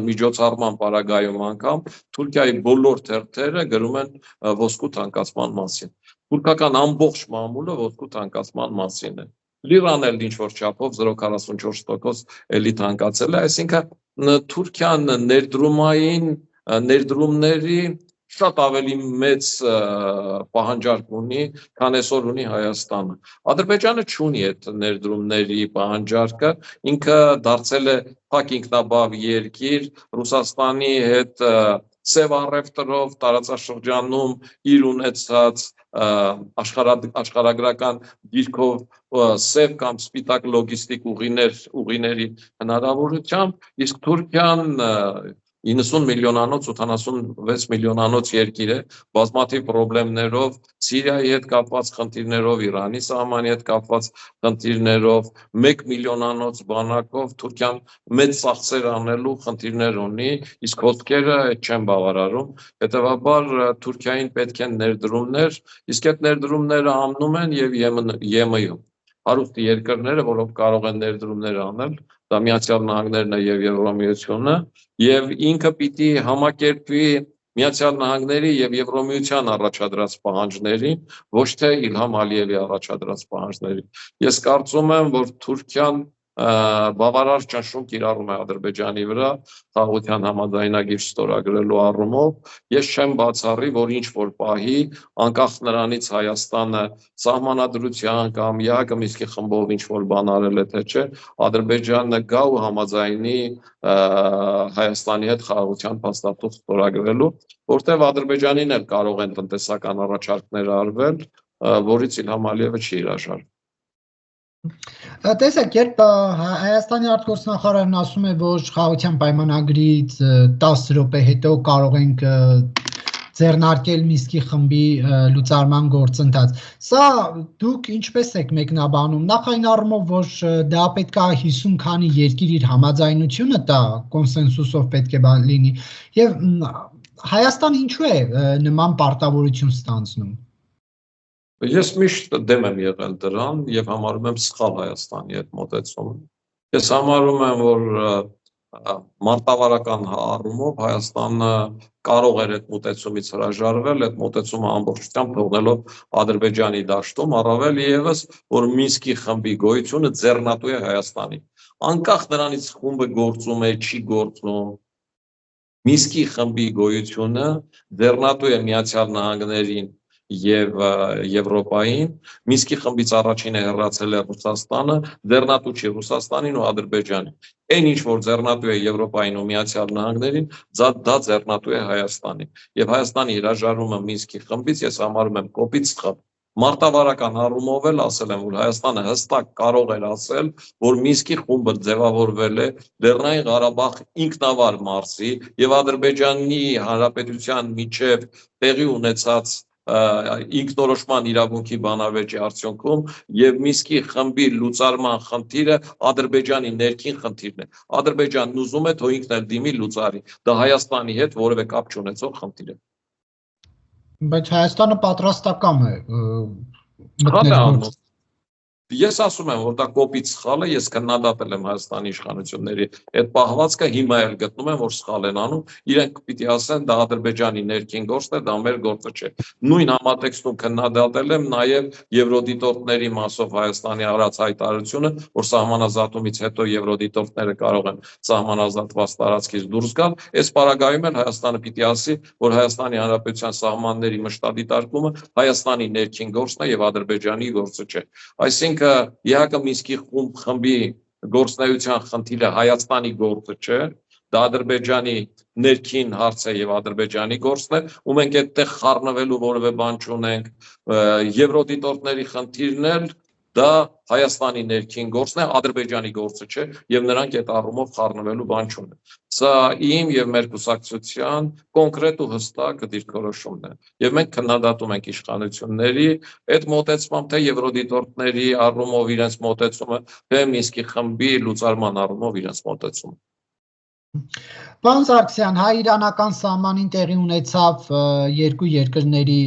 S2: միջոցառման պարագայում անգամ Թուրքիայի բոլոր թերթերը գրում են ոսկու թանկացման մասին։ Թուրքական ամբողջ մամուլը ոսկու թանկացման մասին է։ Լիրան էլ ինչ-որ չափով 0.44% էլի թանկացել է, այսինքն Թուրքիան ներդրումների շատ ավելի մեծ պահանջարկ ունի, քան այսօր ունի Հայաստանը։ Ադրբեջանը չունի այդ ներդրումների պահանջարկը, ինքը դարձել է փակ ինքնաբավ երկիր, Ռուսաստանի հետ սև առևտրով տարածաշրջանում իր ունեցած աշխարհագրական դիրքով սև կամ սպիտակ լոգիստիկ ուղիների հնարավորությամբ, իսկ Թուրքիան 90 միլիոնանոց, 86 միլիոնանոց երկիր է, բազմաթիվ պրոբլեմներով, Սիրիայի հետ կապված խնդիրներով, Իրանի սահմանի հետ կապված խնդիրներով, 1 միլիոնանոց բանակով Թուրքիան մեծ ծախսեր անելու խնդիրներ ունի, իսկ հոսքերը չեն բավարարում, հետևաբար Թուրքիային պետք են ներդրումներ, իսկ այդ ներդրումները ամնում են եւ ԵՄ-ում։ Հարուստ երկրները, որոնք կարող են ներդրումներ անել, դա Միացյալ Նահանգներն է եւ Եվրամիությունը, եւ ինքը պիտի համակերպվի Միացյալ Նահանգների եւ Եվրամիության առաջադրած պահանջներին, ոչ թե Իլհամ Ալիևի առաջադրած պահանջներին։ Ես կարծում եմ, որ Թուրքիան բավարար ճնշում կիրառում է Ադրբեջանի վրա խաղաղության համաձայնագիր ստորագրելու առումով։ Ես չեմ բացառի, որ ինչ որ պահի, անկախ նրանից Հայաստանը սահմանադրության կամ ԵԱՀԿ Մինսկի խմբով ինչ որ բան արել է թե չէ, Ադրբեջանը գա ու համաձայնի Հայաստանի հետ խաղաղության փաստաթուղթ ստորագրելու, որտեղ Ադրբեջանին էլ կարող են տնտեսական առաջարկներ արվել, որից Իլհամ Ալիևը չի հրաժարվում։
S1: Տեսեք, երբ Հայաստանի արտգործնախարարն ասում է, որ խաղաղության պայմանագրից 10 րոպե հետո կարող ենք ձեռնարկել Մինսկի խմբի լուծարման գործընթաց, սա դուք ինչպես եք մեկնաբանում, նախ այն առումով, որ դա պետք է 50 քանի երկիր իր համաձայնությունը տա, կոնսենսուսով պետք է լինի, եւ Հայաստանը ինչու է նման պարտավորություն ստանձնում։
S2: Ես միշտ դեմ եմ եղել դրան եւ համարում եմ սխալ Հայաստանի այդ մոտեցումը։ Ես համարում եմ, որ մարտավարական առումով Հայաստանը կարող էր այդ մոտեցումից հրաժարվել, այդ մոտեցումը ամբողջությամբ թողնելով Ադրբեջանի դաշտում, առավել եւս, որ Մինսկի խմբի գոյությունը ձեռնատու է Հայաստանին։ Անկախ նրանից խումբը գործում է, չի գործում, Մինսկի խմբի գոյությունը ձեռնատու է Միացյալ Նահանգներին եւ Եվրոպային, Մինսկի խմբից առաջինը հեռացել է Ռուսաստանը, ձեռնատու չի Ռուսաստանին ու Ադրբեջանին։ Այն ինչ որ ձեռնատու է Եվրոպային ու Միացյալ Նահանգներին, դա ձեռնատու է Հայաստանին։ Եվ Հայաստանի հրաժարումը Մինսկի խմբից ես համարում եմ կոպիտ սխալ։ Մարտավարական առումով էլ ասել եմ, որ Հայաստանը հստակ կարող էր ասել, որ Մինսկի խումբը ձևավորվել է Լեռնային Ղարաբաղ ինքնավար մարզի եւ Ադրբեջանի Հանրապետության միջև տեղի ունեցած ինքնորոշման իրավունքի բանավեճի արդյունքում եւ Մինսկի խմբի լուծարման խնդիրը Ադրբեջանի ներքին խնդիրն է։ Ադրբեջանն ուզում է, թող ինքն էլ դիմի լուծարի։ Դա Հայաստանի հետ որևէ կապ չունեցող խնդիր է։
S1: Բայց Հայաստանը պատրաստակամ է
S2: մտնել։ Ես ասում եմ, որ դա կոպիտ սխալ է, ես քննադատել եմ Հայաստանի իշխանությունների այդ պահվածքը, հիմա էլ գտնում եմ, որ սխալ են անում, իրենք պիտի ասեն, դա Ադրբեջանի ներքին գործն է, դա մեր գործը չէ։ Նույն համատեքստում քննադատել եմ նաև եվրոդիտորդների մասով Հայաստանի արած հայտարարությունը, որ սահմանազատումից հետո եվրոդիտորդները կարող են սահմանազատված տարածքից դուրս գալ, այս պարագայում էլ Հայաստանը պիտի ասի, որ Հայաստանի Հանրապետության սահմանների մշտադիտարկումը Հայաստանի ներքին գործն է եւ Ադրբեջանի գործը չէ։ Այսինքն ԵԱՀԿ Մինսկի խմբի գործնեայության խնդիրը Հայաստանի գործը չէ, դա Ադրբեջանի ներքին հարց է եւ Ադրբեջանի գործն է, ու մենք այդտեղ խառնվելու որևէ բան չունենք, եվրոդիտորդների խնդիրն էլ դա Հայաստանի ներքին գործն է, Ադրբեջանի գործը չէ եւ նրանք այդ առումով խառնվելու բան չունեն։ Սա իմ եւ մեր կուսակցության կոնկրետ ու հստակ դիրքորոշումն է։ Եվ մենք քննադատում ենք իշխանությունների այդ մոտեցմամբ, թե եվրոդիտորդների առումով իրենց մոտեցումը, թե Մինսկի խմբի լուծարման առումով իրենց մոտեցումը։
S1: Պարոն Սարգսյան, հայ-իրանական սահմանին տեղի ունեցավ երկու երկրների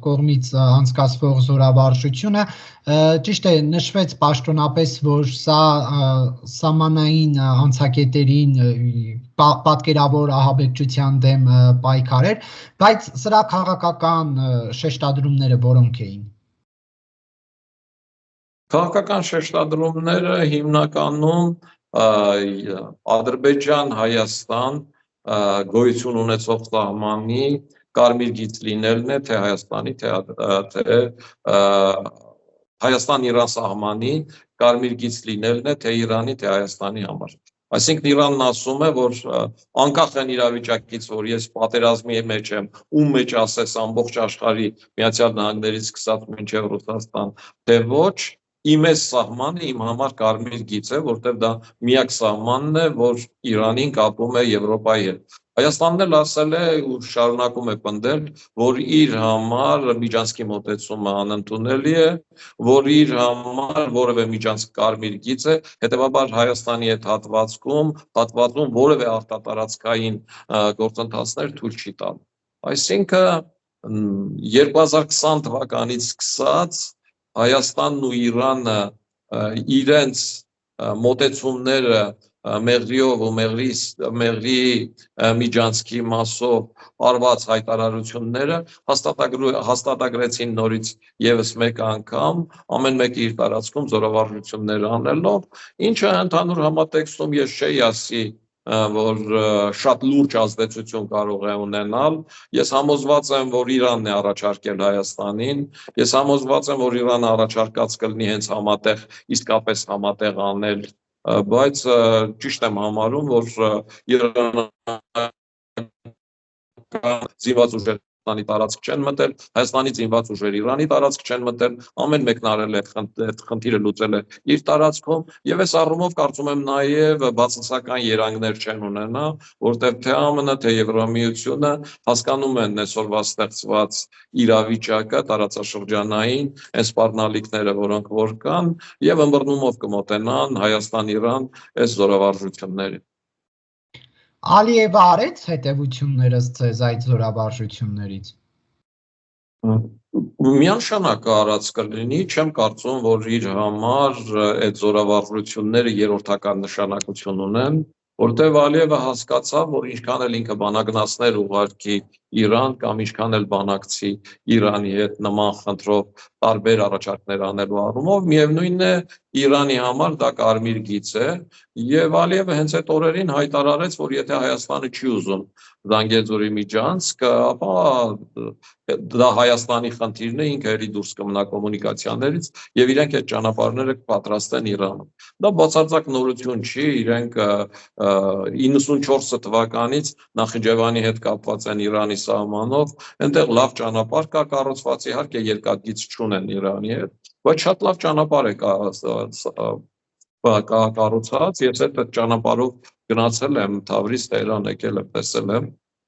S1: կողմից անցկացվող զորավարժությունը, ճիշտ է, նշվեց պաշտոնապես, որ սա սահմանային անցակետերին պատկերավոր ահաբեկչության դեմ պայքար էր, բայց սրա քաղաքական շեշտադրումները որոնք էին։
S2: Քաղաքական շեշտադրումները հիմնականում Ադրբեջան-Հայաստան գոյություն ունեցող սահմանի կարմիր գիծ լինելն է, թե Հայաստանի, թե Հայաստան-Իրան սահմանի կարմիր գիծ լինելն է, թե Իրանի, թե Հայաստանի համար։ Այսինքն Իրանն ասում է, որ անկախ են իրավիճակից, որ ես պատերազմի մեջ եմ, ում մեջ ասես ամբողջ աշխարհի Միացյալ Նահանգներից սկսած մինչև Ռուսաստան, թե ոչ, իմ այս սահմանը իմ համար կարմիր գիծ է, որտեղ դա միակ սահմանն է, որ Իրանին կապում է Եվրոպայի հետ։ Հայաստանն էլ ասել է ու շարունակում է պնդել, որ իր համար միջանցքի մոտեցումը անընդունելի է, որ իր համար որևէ միջանցք կարմիր գիծ է, հետևաբար Հայաստանի հետ հատվածում որևէ արտատարածքային գործընթացներ թույլ չի տալ։ Այսինքն 2020 թվականից սկսած Հայաստանն ու Իրանը իրենց մոտեցումները մեղրիով ու մեղրի միջանցքի մասով արված հայտարարությունները հաստատագրեցին նորից եւս մեկ անգամ, ամեն մեկը իր տարածքում զորավարժություններ անելով, ինչը ընդհանուր համատեքստում ես չէի ասի, որ շատ լուրջ ազդեցություն կարող է ունենալ։ Ես համոզված եմ, որ Իրանն է առաջարկել Հայաստանին, ես համոզված եմ, որ Իրանը առաջարկած կլինի հենց համատեղ, իսկապես համատեղ անել, բայց ճիշտ եմ համարում, որ Իրանը զինված ուժեր Հայաստանի տարածք չեն մտել, Հայաստանի զինված ուժեր Իրանի տարածք չեն մտել, ամեն մեկն արել է այդ խնդիրը լուծել է իր տարածքում, եւ այս առումով կարծում եմ նաեւ բացասական երանգներ չեն ունենա, որտեղ թե ԱՄՆ, թե Եվրամիությունը հասկանում են այսօրվա ստեղծված իրավիճակը տարածաշրջանային, այս սպառնալիքները, որոնք որ կան, եւ ըմբռնումով կմոտենան Հայաստան-Իրան այս զորավարժություններին։
S1: Ալիևը արեց հետևությունները ձեզ այդ զորավարժություններից։
S2: Միանշանակ արած կլինի, չեմ կարծում, որ իր համար այդ զորավարժությունները երրորդական նշանակություն ունեն, որտեղ Ալիևը հասկացավ, որ ինչքան էլ ինքը բանակնացներ ուղարկի Իրան կամ ինչքան էլ բանակցի Իրանի հետ նման խնդրով տարբեր առաջարկներ անելու առումով, միևնույնն է Իրանի համար դա կարմիր գիծ է, եւ Ալիևը հենց այդ օրերին հայտարարեց, որ եթե Հայաստանը չի ուզում Զանգեզուրի միջանցք, ապա դա Հայաստանի խնդիրն է, ինքը էլի դուրս կմնա կոմունիկացիաներից եւ իրենք այդ ճանապարհները կպատրաստեն Իրանում։ Դա բացարձակ նորություն չի, իրենք 94 թվականից Նախիջևանի հետ կապված են Իրանի սահմանով, այնտեղ լավ ճանապարհ կա կառուցված, իհարկե երկաթգիծ չունեն Իրանի հետ, բայց շատ լավ ճանապարհ է կառուցած, ես այդ ճանապարհով գնացել եմ Թավրիզ, Տեհրան եկել եմ, տեսել եմ,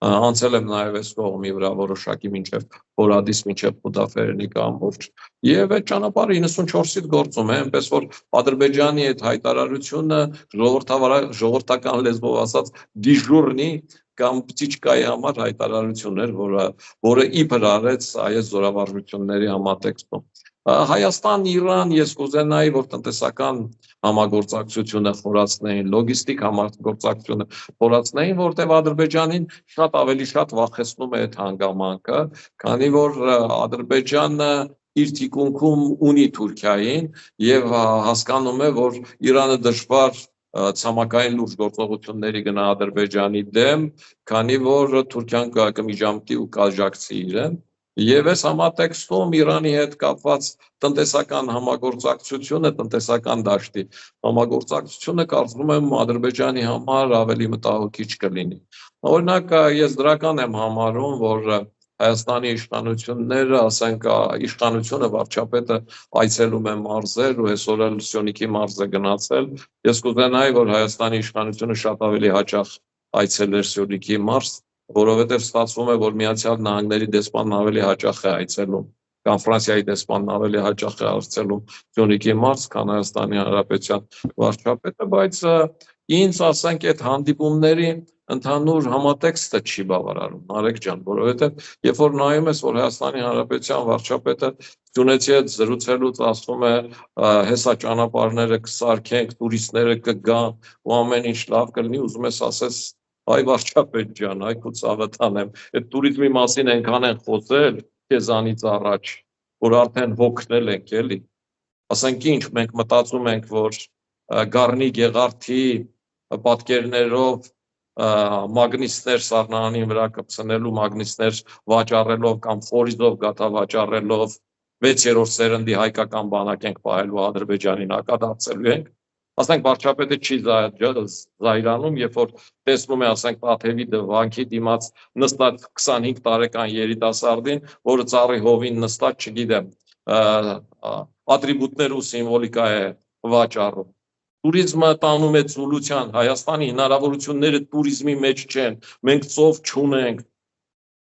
S2: անցել եմ նաև այս կողմի վրա որոշակի մինչև Հորադիս, մինչև Խուդաֆերենի կամուրջ, եւ այդ ճանապարհը 94-ից գործում է, այնպես որ Ադրբեջանի այդ հայտարարությունը ժողովրդական լեզվով ասած դիժուրնի կամ պտիչկայի համար հայտարարություն էր, որը իբր արեց այս զորավարժությունների համատեքստում։ Հայաստան-Իրան ես կուզենայի, որ տնտեսական համագործակցությունը խորացնեին, լոգիստիկ համագործակցությունը խորացնեին, որտեղ Ադրբեջանին շատ ավելի շատ վախեցնում է այդ հանգամանքը, քանի որ Ադրբեջանը իր թիկունքում ունի Թուրքիային եւ հասկանում է, որ Իրանը դժվար ցամաքային լուրջ գործողությունների գնա Ադրբեջանի դեմ, քանի որ Թուրքիան կմիջամտի ու կաժակցի իրեն։ Եվ այս համատեքստում Իրանի հետ կապված տնտեսական համագործակցությունը, տնտեսական դաշտի համագործակցությունը կարծում եմ Ադրբեջանի համար ավելի մտահոգիչ կլինի։ Օրինակ, ես դրական եմ համարում, որ Հայաստանի իշխանությունները, ասենք, իշխանությունը վարչապետը այցելում է մարզեր ու այսօր էլ Սյունիքի մարզ է գնացել։ Ես կուզենայի, որ Հայաստանի իշխանությունը շատ ավելի հաճախ այցելեր Սյունիքի մարզ, որովհետև ստացվում է, որ Միացյալ Նահանգների դեսպանն ավելի հաճախ է այցելում կամ Ֆրանսիայի դեսպանն ավելի հաճախ է հարցնում Գյումրիքի մարզ, քան Հայաստանի Հանրապետության վարչապետը, բայց ինձ ասենք այդ հանդիպումների ընդհանուր համատեքստը չի բավարարում, Նարեկ ջան, որովհետև երբ որ նայում ես, որ Հայաստանի Հանրապետության վարչապետը Գյումրեցի հետ զրուցելուց ասում է, հեսա ճանապարհները կսարքենք, տուրիստները կգան, ու ամեն ինչ լավ կլինի, ուզում ես ասես, այ վարչապետ ջան, այ քո ցավը տանեմ, այդ տուրիզմի մասին այնքան են խոսել քեզանից առաջ, որ արդեն հոգնել ենք, էլի։ Ասենք ինչ, մենք մտածում ենք, որ Գառնի Գեղարդի պատկերներով մագնիսներ սառնարանին վրա կպցնելու, մագնիսներ վաճառելով կամ խորիզով գաթա վաճառելով 6-րդ սերնդի հայկական բանակ ենք պահելու Ադրբեջանին հակադարձելու ենք։ Ասենք վարչապետը չի զայրանում, երբ որ տեսնում է, ասենք Տաթևի վանքի դիմաց նստած 25 տարեկան երիտասարդին, որը ծառի հովին նստած, չգիտեմ, ատրիբուտներ ու սիմվոլիկա է վաճառում։ Տուրիզմը տանում է ծուլության, Հայաստանի հնարավորությունները տուրիզմի մեջ չեն, մենք ծով չունենք,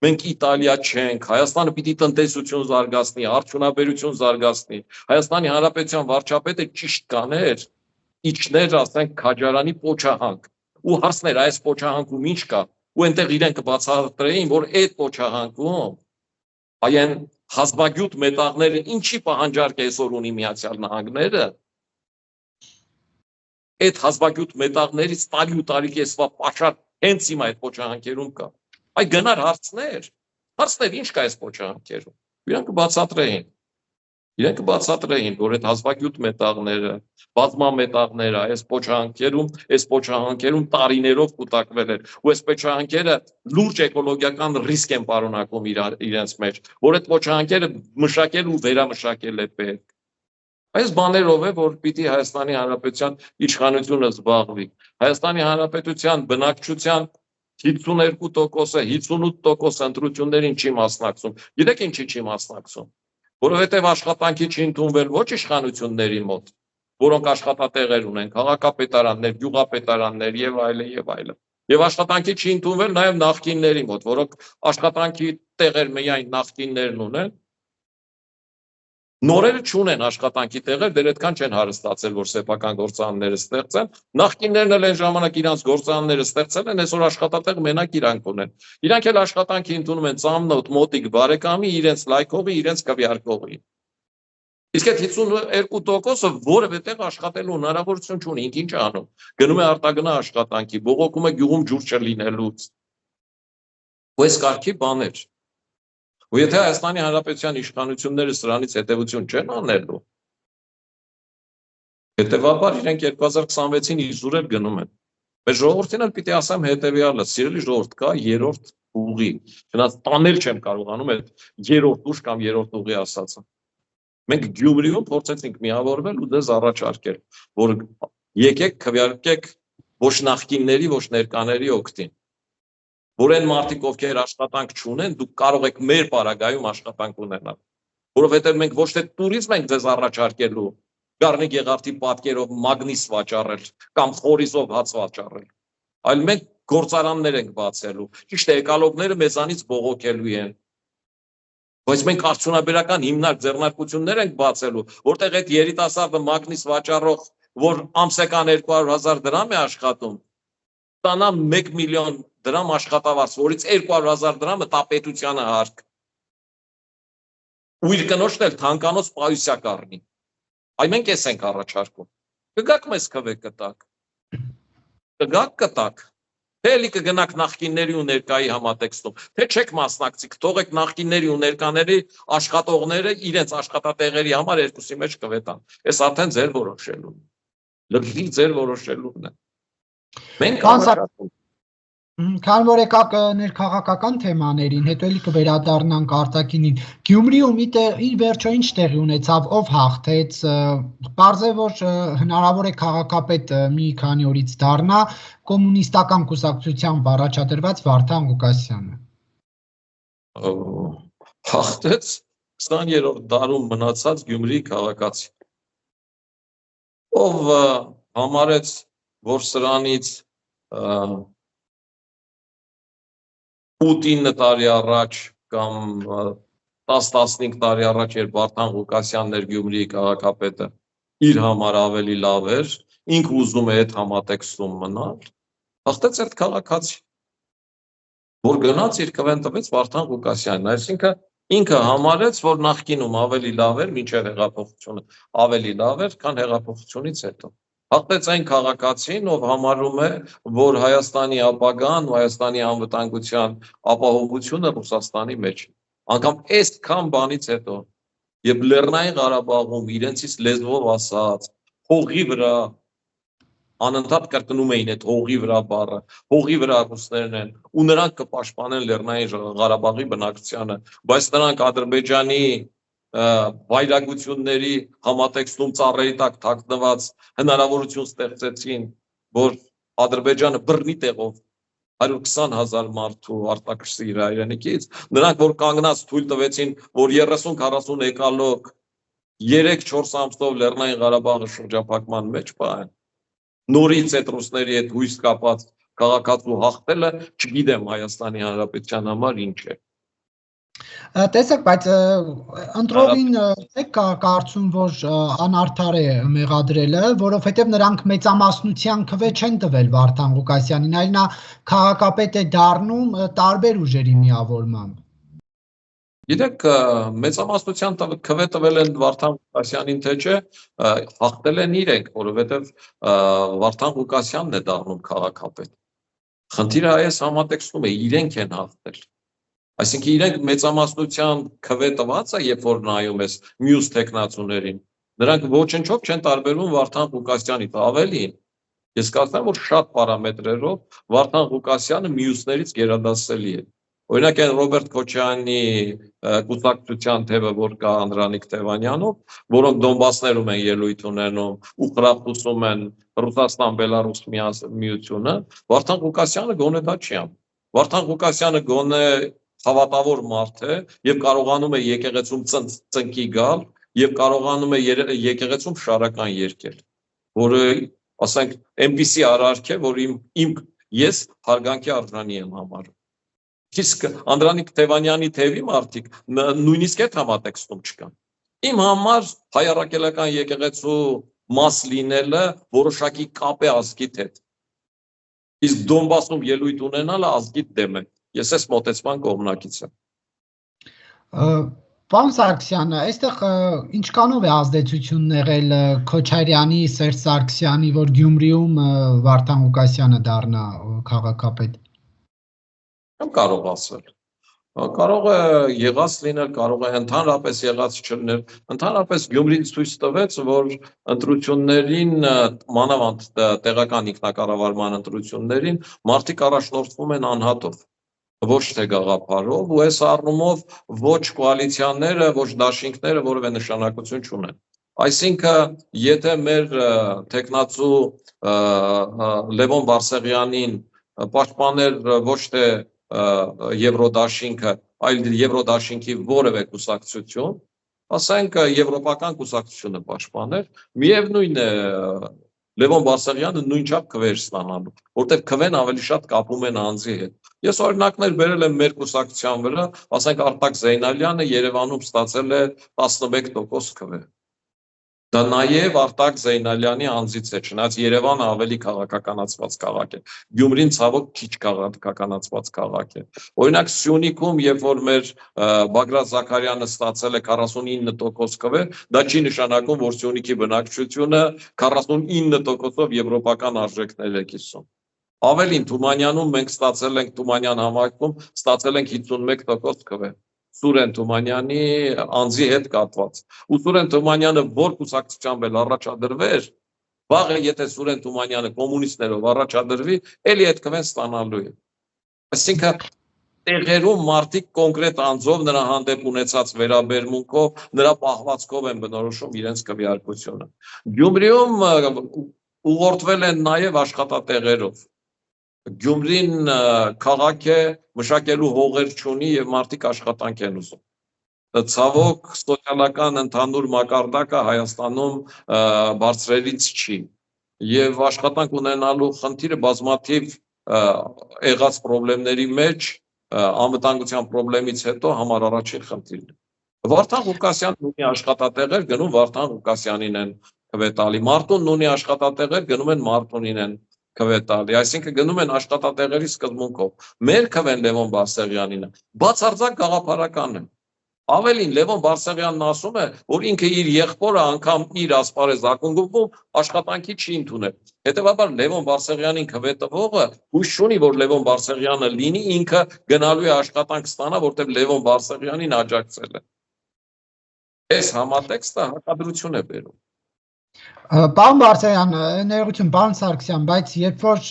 S2: մենք Իտալիա չենք, Հայաստանը պիտի տնտեսություն զարգացնի, արդյունաբերություն զարգացնի, Հայաստանի Հանրապետության վարչապետը ճիշտ կաներ, իջներ, ասենք, Քաջարանի պոչահանք, ու հարցներ այս պոչահանքում ինչ կա, ու այնտեղ իրենք կբացատրեին, որ այդ պոչահանքում այն հազվագյուտ մետաղները ինչի պահանջարկ է այսօր ունի Միացյալ Նահանգները, այդ հազվագյուտ մետաղներից տարի ու տարի կեսվա պաշար հենց հիմա այդ պոչահանքերում կա։ Այ գնար հարցներ, ինչ կա այս պոչահանքերում։ Իրենք կբացատրեին, որ այդ հազվագյուտ մետաղները, բազմամետաղները այս պոչահանքերում տարիներով կուտակվել են, ու այս պոչահանքերը լուրջ էկոլոգիական ռիսկ են պարունակում իրենց մեջ, որ այդ պոչահանքերը մշակել ու վերամշակել է պետք։ Այս բաներով է, որ պիտի Հայաստանի Հանրապետության իշխանությունը զբաղվի։ Հայաստանի Հանրապետության բնակչության 52%-ը, 58% ընտրություններին չի մասնակցում։ Գիտեք ինչի չի մասնակցում։ Որովհետև աշխատանքի չի ընդունվել ոչ իշխանությունների մոտ, որոնք աշխատատեղեր ունեն, քաղաքապետարաններ, գյուղապետարաններ եւ այլն եւ այլն։ Եվ աշխատանքի չի ընդունվել նաեւ նախկինների մոտ, որոնք աշխատանքի տեղեր միայն նախկիններն ունեն։ Նորերը չունեն աշխատանքի տեղեր, դեռ այդքան չեն հարստացել, որ սեփական գործարանները ստեղծեն։ Նախկիններն էլ այն ժամանակ իրանց գործարանները ստեղծել են, այսօր աշխատատեղ մենակ իրանք ունեն։ Իրանք էլ աշխատանքի ընդունում են ծամնոտ, մոտիկ, բարեկամի, իրենց լայքողի, իրենց քվեարկողի։ Իսկ այդ 52%-ը որևէ տեղ աշխատելու հնարավորություն չունի, ինչ անում։ Գնում է արտագնա աշխատանքի, բողոքում է գյուղում ջուր չլինելուց։ Ու այս կարգի բաներ։ Ու եթե Հայաստանի Հանրապետության իշխանությունները սրանից հետևություն չեն անելու, հետևաբար իրենք 2026-ին իզուր գնում են։ Մեր ժողովրդին էլ պիտի ասեմ հետևյալը, սիրելի ժողովուրդ, կա երրորդ ուղի, չնայած տանել չեմ կարողանում այդ երրորդ ուժ կամ երրորդ ուղի ասածը։ Մենք Գյումրիում փորձեցինք միավորվել ու դες առաջարկել, որ եկեք քվեարկեք ոչ նախկինների, ոչ ներկաների օգտին։ Որ այն մարդիկ, ովքեր աշխատանք չունեն, դուք կարող եք մեր պարագայում աշխատանք ունենալ։ Որովհետև մենք ոչ թե տուրիզմ ենք ձեզ առաջարկելու, Գառնի Գեղարդի պատկերով մագնիս վաճառել կամ խորիզով հաց վաճառել, այլ մենք գործարաններ ենք բացելու։ Ճիշտ է, էկոլոգները մեզանից բողոքելու են։ Բայց մենք արդյունաբերական հիմնարկ ձեռնարկություններ ենք բացելու, որտեղ այդ երիտասարդը մագնիս վաճառող, որ ամսական 200,000 դրամ է աշխատում, ստանա 1 միլիոն դրամ աշխատավարձ, որից 200,000 դրամը տա պետությանը հարկ։ Ու իր կնոջն էլ թանկանոց պայուսյա կառնի։ Այ մենք էս ենք առաջարկում։ Կգաք մեզ քվե կտակ։ Կգաք կտակ։ Թե էլի կգնաք նախկինների ու ներկայի համատեքստում, թե չեք մասնակցի, կթողեք նախկինների ու ներկաների աշխատողները իրենց աշխատատեղերի համար երկուսի մեջ կվետան։ Այս արդեն ձեր որոշելուն։ Լրիվ ձեր որոշելունն է։ Մենք առաջարկում։
S1: Քան որ եկաք ներքաղաքական թեմաներին, հետո էլի կվերադառնանք արտաքինին։ Գյումրիում ի վերջո ինչ տեղի ունեցավ, ով հաղթեց, պարզ է, որ հնարավոր է քաղաքապետ մի քանի օրից դառնա կոմունիստական կուսակցությամբ առաջադրված Վարդան Ղուկասյանը։
S2: Հաղթեց 20-րդ դարում մնացած Գյումրիի քաղաքացի, ով համարեց, որ սրանից 8-9 տարի առաջ կամ 10-15 տարի առաջ, երբ Վարդան Ղուկասյանն էր Գյումրիի քաղաքապետը, իր համար ավելի լավ էր, ինքը ուզում է այդ համատեքստում մնալ, հաղթեց այդ քաղաքացի, որ գնաց իր քվեն տվեց Վարդան Ղուկասյանին, այսինքն ինքը համարեց, որ նախկինում ավելի լավ էր, մինչև հեղափոխությունը ավելի լավ էր, քան հեղափոխությունից հետո։ Հաղթեց այն քաղաքացին, ով համարում է, որ Հայաստանի ապագան ու Հայաստանի անվտանգության ապահովությունը Ռուսաստանի մեջ է։ Անգամ այսքան բանից հետո, երբ Լեռնային Ղարաբաղում իրենցից լեզվով ասած, հողի վրա անընդհատ կրկնում էին այդ հողի վրա բառը, հողի վրա ռուսներն են, ու նրանք կպաշտպանեն Լեռնային Ղարաբաղի բնակչությանը, բայց նրանք Ադրբեջանի վայրագությունների համատեքստում ծառերի տակ թաքնված հնարավորություն ստեղծեցին, որ Ադրբեջանը բռնի տեղով 120,000 մարդու արտաքսի իր հայրենիքից, նրանք որ կանգնած թույլ տվեցին, որ 30-40 էկալոկ 3-4 ամսով Լեռնային Ղարաբաղը շրջափակման մեջ պահեն, նորից այդ ռուսների հետ հույս կապած քաղաքացու հաղթելը, չգիտեմ Հայաստանի Հանրապետության համար ինչ է։
S1: Տեսեք, բայց ընտրովին կարծում, որ անարդար է մեղադրելը, որովհետև նրանք մեծամասնության քվե չեն տվել Վարդան Ղուկասյանին, այլ նա քաղաքապետ է դառնում տարբեր ուժերի միավորմամբ։
S2: Գիտեք, մեծամասնության քվե տվել են Վարդան Ղուկասյանին, թե չէ, հաղթել են իրենք, որովհետև Վարդան Ղուկասյանն է դառնում քաղաքապետ։ Խնդիրը այս համատեքստում է, իրենք են հաղթել։ Այսինքն իրենք մեծամասնության քվե տված է, երբ որ նայում ես մյուս տեխնացուներին, նրանք ոչնչով չեն տարբերվում Վարդան Ղուկասյանից, ավելին։ Ես կարծում եմ, որ շատ պարամետրերով Վարդան Ղուկասյանը մյուսներից գերադասելի է։ Օրինակ այն Ռոբերտ Քոչարյանի կուսակցության թևը, որ կա Անդրանիկ Թևանյանով, որոնք Դոնբասներում են ելույթ ունենում ու խրախուսում են Ռուսաստան-Բելարուս միությունը, Վարդան Ղուկասյանը գոնե դա չի անում։ Վարդան Ղուկասյանը գոնե հավատավոր մարդ է եւ կարողանում է եկեղեցում ծնկի գալ եւ կարողանում է եկեղեցում շարական երկել, որը, ասենք, այնպիսի արարք է, որ ես հարգանքի արժանի եմ համարում։ Իսկ Անդրանիկ Թևանյանի թևի մարդիկ նույնիսկ այդ համատեքստում չկան։ Իմ համար հայ առաքելական եկեղեցու մաս լինելը որոշակի կապ է ազգիդ հետ։ Իսկ Դոնբասում ելույթ ունենալը ազգիդ դեմ է։ Ես այս մոտեցման կողմնակից եմ։
S1: Պարոն Սարգսյան, այստեղ ինչքանով է ազդեցությունն եղել Քոչարյանի, Սերժ Սարգսյանի, որ Գյումրիում Վարդան Ղուկասյանը դառնա քաղաքապետ։
S2: Չեմ կարող ասել։ Կարող է եղած լինել, կարող է ընդհանրապես եղած չլինել։ Ընդհանրապես Գյումրին ցույց տվեց, որ ընտրություններին, մանավանդ տեղական ինքնակառավարման ընտրություններին, մարդիկ առաջնորդվում են անհատով, ոչ թե գաղափարով, ու այս առումով ոչ կոալիցիաները, ոչ դաշինքները որևէ նշանակություն չունեն։ Այսինքն, եթե մեր տեխնացու Լևոն Բարսեղյանին պաշտպաներ ոչ թե Եվրոդաշինքը, այլ Եվրոդաշինքի որևէ կուսակցություն, ասենք եվրոպական կուսակցությունը պաշտպաներ, միևնույն է Լևոն Բարսեղյանը նույնչափ քվեր ստանալու, որտեղ քվեն ավելի շատ կապում են անձի հետ։ Ես օրինակներ բերել եմ մեր կուսակցության վրա, ասենք Արտակ Զեյնալյանը Երևանում ստացել է 11% քվե։ Դա նաև Արտակ Զեյնալյանի անձից է, չնայած Երևանը ավելի քաղաքականացված քաղաք է։ Գյումրին ցավոք քիչ քաղաքականացված քաղաք է։ Օրինակ Սյունիքում, երբ որ մեր Բագրատ Զաքարյանը ստացել է 49% քվե, դա չի նշանակում, որ Սյունիքի բնակչությունը 49%-ով եվրոպական արժեքներ է կիսում։ Ավելին, Թումանյանում մենք ստացել ենք Թումանյան համայնքում, ստացել ենք 51% քվե։ Սուրեն Թումանյանի անձի հետ կապված։ Ու Սուրեն Թումանյանը որ կուսակցությամբ էլ առաջադրվեր, վաղը եթե Սուրեն Թումանյանը կոմունիստներով առաջադրվի, էլի այդ քվեն ստանալու է։ Այսինքն տեղերում մարդիկ կոնկրետ անձով նրա հանդեպ ունեցած վերաբերմունքով, նրա պահվածքով են բնորոշում իրենց քվեարկությունը։ Գյումրիում ուղղորդվել են նաև աշխատատեղերով։ Գյումրին քաղաք է, մշակելու հողեր չունի եւ մարդիկ աշխատանք են ուզում։ Ցավոք սոցիալական ընդհանուր մակարդակը Հայաստանում բարձրերից չի եւ աշխատանք ունենալու խնդիրը բազմաթիվ եղած խնդիրների մեջ անվտանգության խնդրից հետո համար առաջին խնդիրն է։ Վարդան Ղուկասյանն ունի աշխատատեղեր, գնում Վարդան Ղուկասյանին են քվետալի, Մարտունն ունի աշխատատեղեր, գնում են Մարտունին են քվետալի, այսինքն գնում են աշխատատեղերի սկզբունքով։ Մեր քվեն Լևոն Բարսեղյանինը բացարձակ գաղափարական է։ Ավելին Լևոն Բարսեղյանն ասում է, որ ինքը իր եղբորը անգամ իր ասպարեզ ակունգում աշխատանքի չի ընդունել։ Հետևաբար Լևոն Բարսեղյանին քվետվողը հույս չունի, որ Լևոն Բարսեղյանը լինի, ինքը գնալու է աշխատանք ստանա, որտեղ Լևոն Բարսեղյանին աջակցել է։ Այս համատեքստը հակադրություն է բերում։
S1: Պարոն Բարսեղյան, ներողություն, պարոն Սարգսյան, բայց երբ որ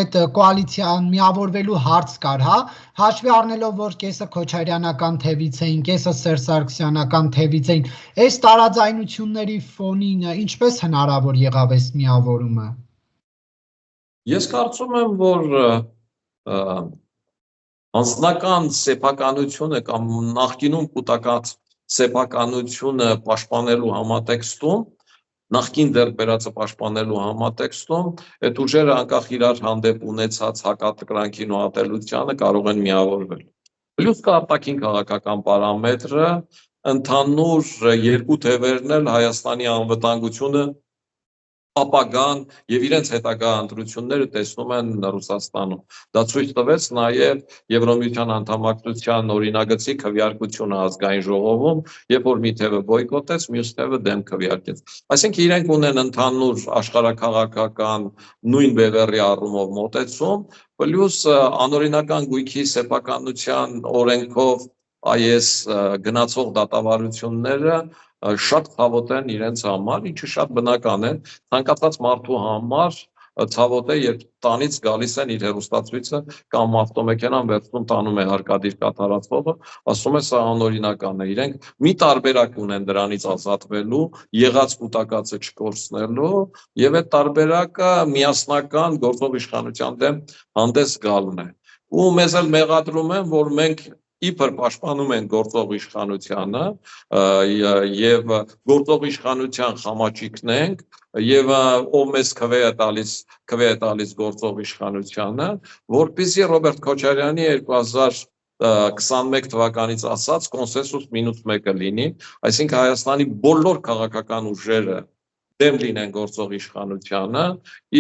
S1: այդ կոալիցիան միավորվելու հարց կար, հա, հաշվի առնելով, որ կեսը Քոչարյանական թևից էին, կեսը Սերժ Սարգսյանական թևից էին, այս տարաձայնությունների ֆոնին ինչպես հնարավոր եղավ այս միավորումը։
S2: Ես կարծում եմ, որ անձնական սեփականությունը կամ նախկինում կուտակած սեփականությունը պաշտպանելու համատեքստում նախքին դեռ բերածը պաշտպանելու համատեքստում այդ ուժերը անկախ իրար հանդեպ ունեցած հակատկրանքին ու ատելությանը կարող են միավորվել։ Պլյուս կա արտաքին քաղաքական պարամետրը, ընդհանուր երկու թևերն էլ Հայաստանի անվտանգությունը ապագան եւ իրենց հետագա ընտրությունները տեսնում են Ռուսաստանում։ Դա ցույց տվեց նաեւ Եվրոմիության անդամակցության օրինագծի քվեարկությունը ազգային ժողովում, երբ որ մի թևը բոյկոտեց, մյուս թևը դեմ քվեարկեց։ Այսինքն իրենք ունեն ընդհանուր աշխարհաքաղաքական նույն բևեռի առումով մոտեցում, պլյուս անօրինական գույքի սեփականության օրենքով այս գնացող դատավարությունները շատ ցավոտ են իրենց համար, ինչը շատ բնական է, ցանկացած մարդու համար ցավոտ է, երբ տանից գալիս են իր հեռուստացույցը կամ ավտոմեքենան վերցնում տանում է հարկադիր կատարածողը, ասում է սա անօրինական է, իրենք մի տարբերակ ունեն դրանից ազատվելու, եղած կուտակածը չկորցնելու եւ այդ տարբերակը միասնական գործող իշխանության դեմ հանդես գալն է։ Ու մեզ էլ մեղադրում են, որ մենք իբր պաշտպանում են գործող իշխանությանը եւ գործող իշխանության խամաճիկն ենք եւ ով մեզ քվե է տալիս գործող իշխանությանը, որպեսզի Ռոբերտ Քոչարյանի 2021 թվականից ասած կոնսենսուս -1-ը լինի, այսինքն Հայաստանի բոլոր քաղաքական ուժերը դեմ լինեն գործող իշխանությանը,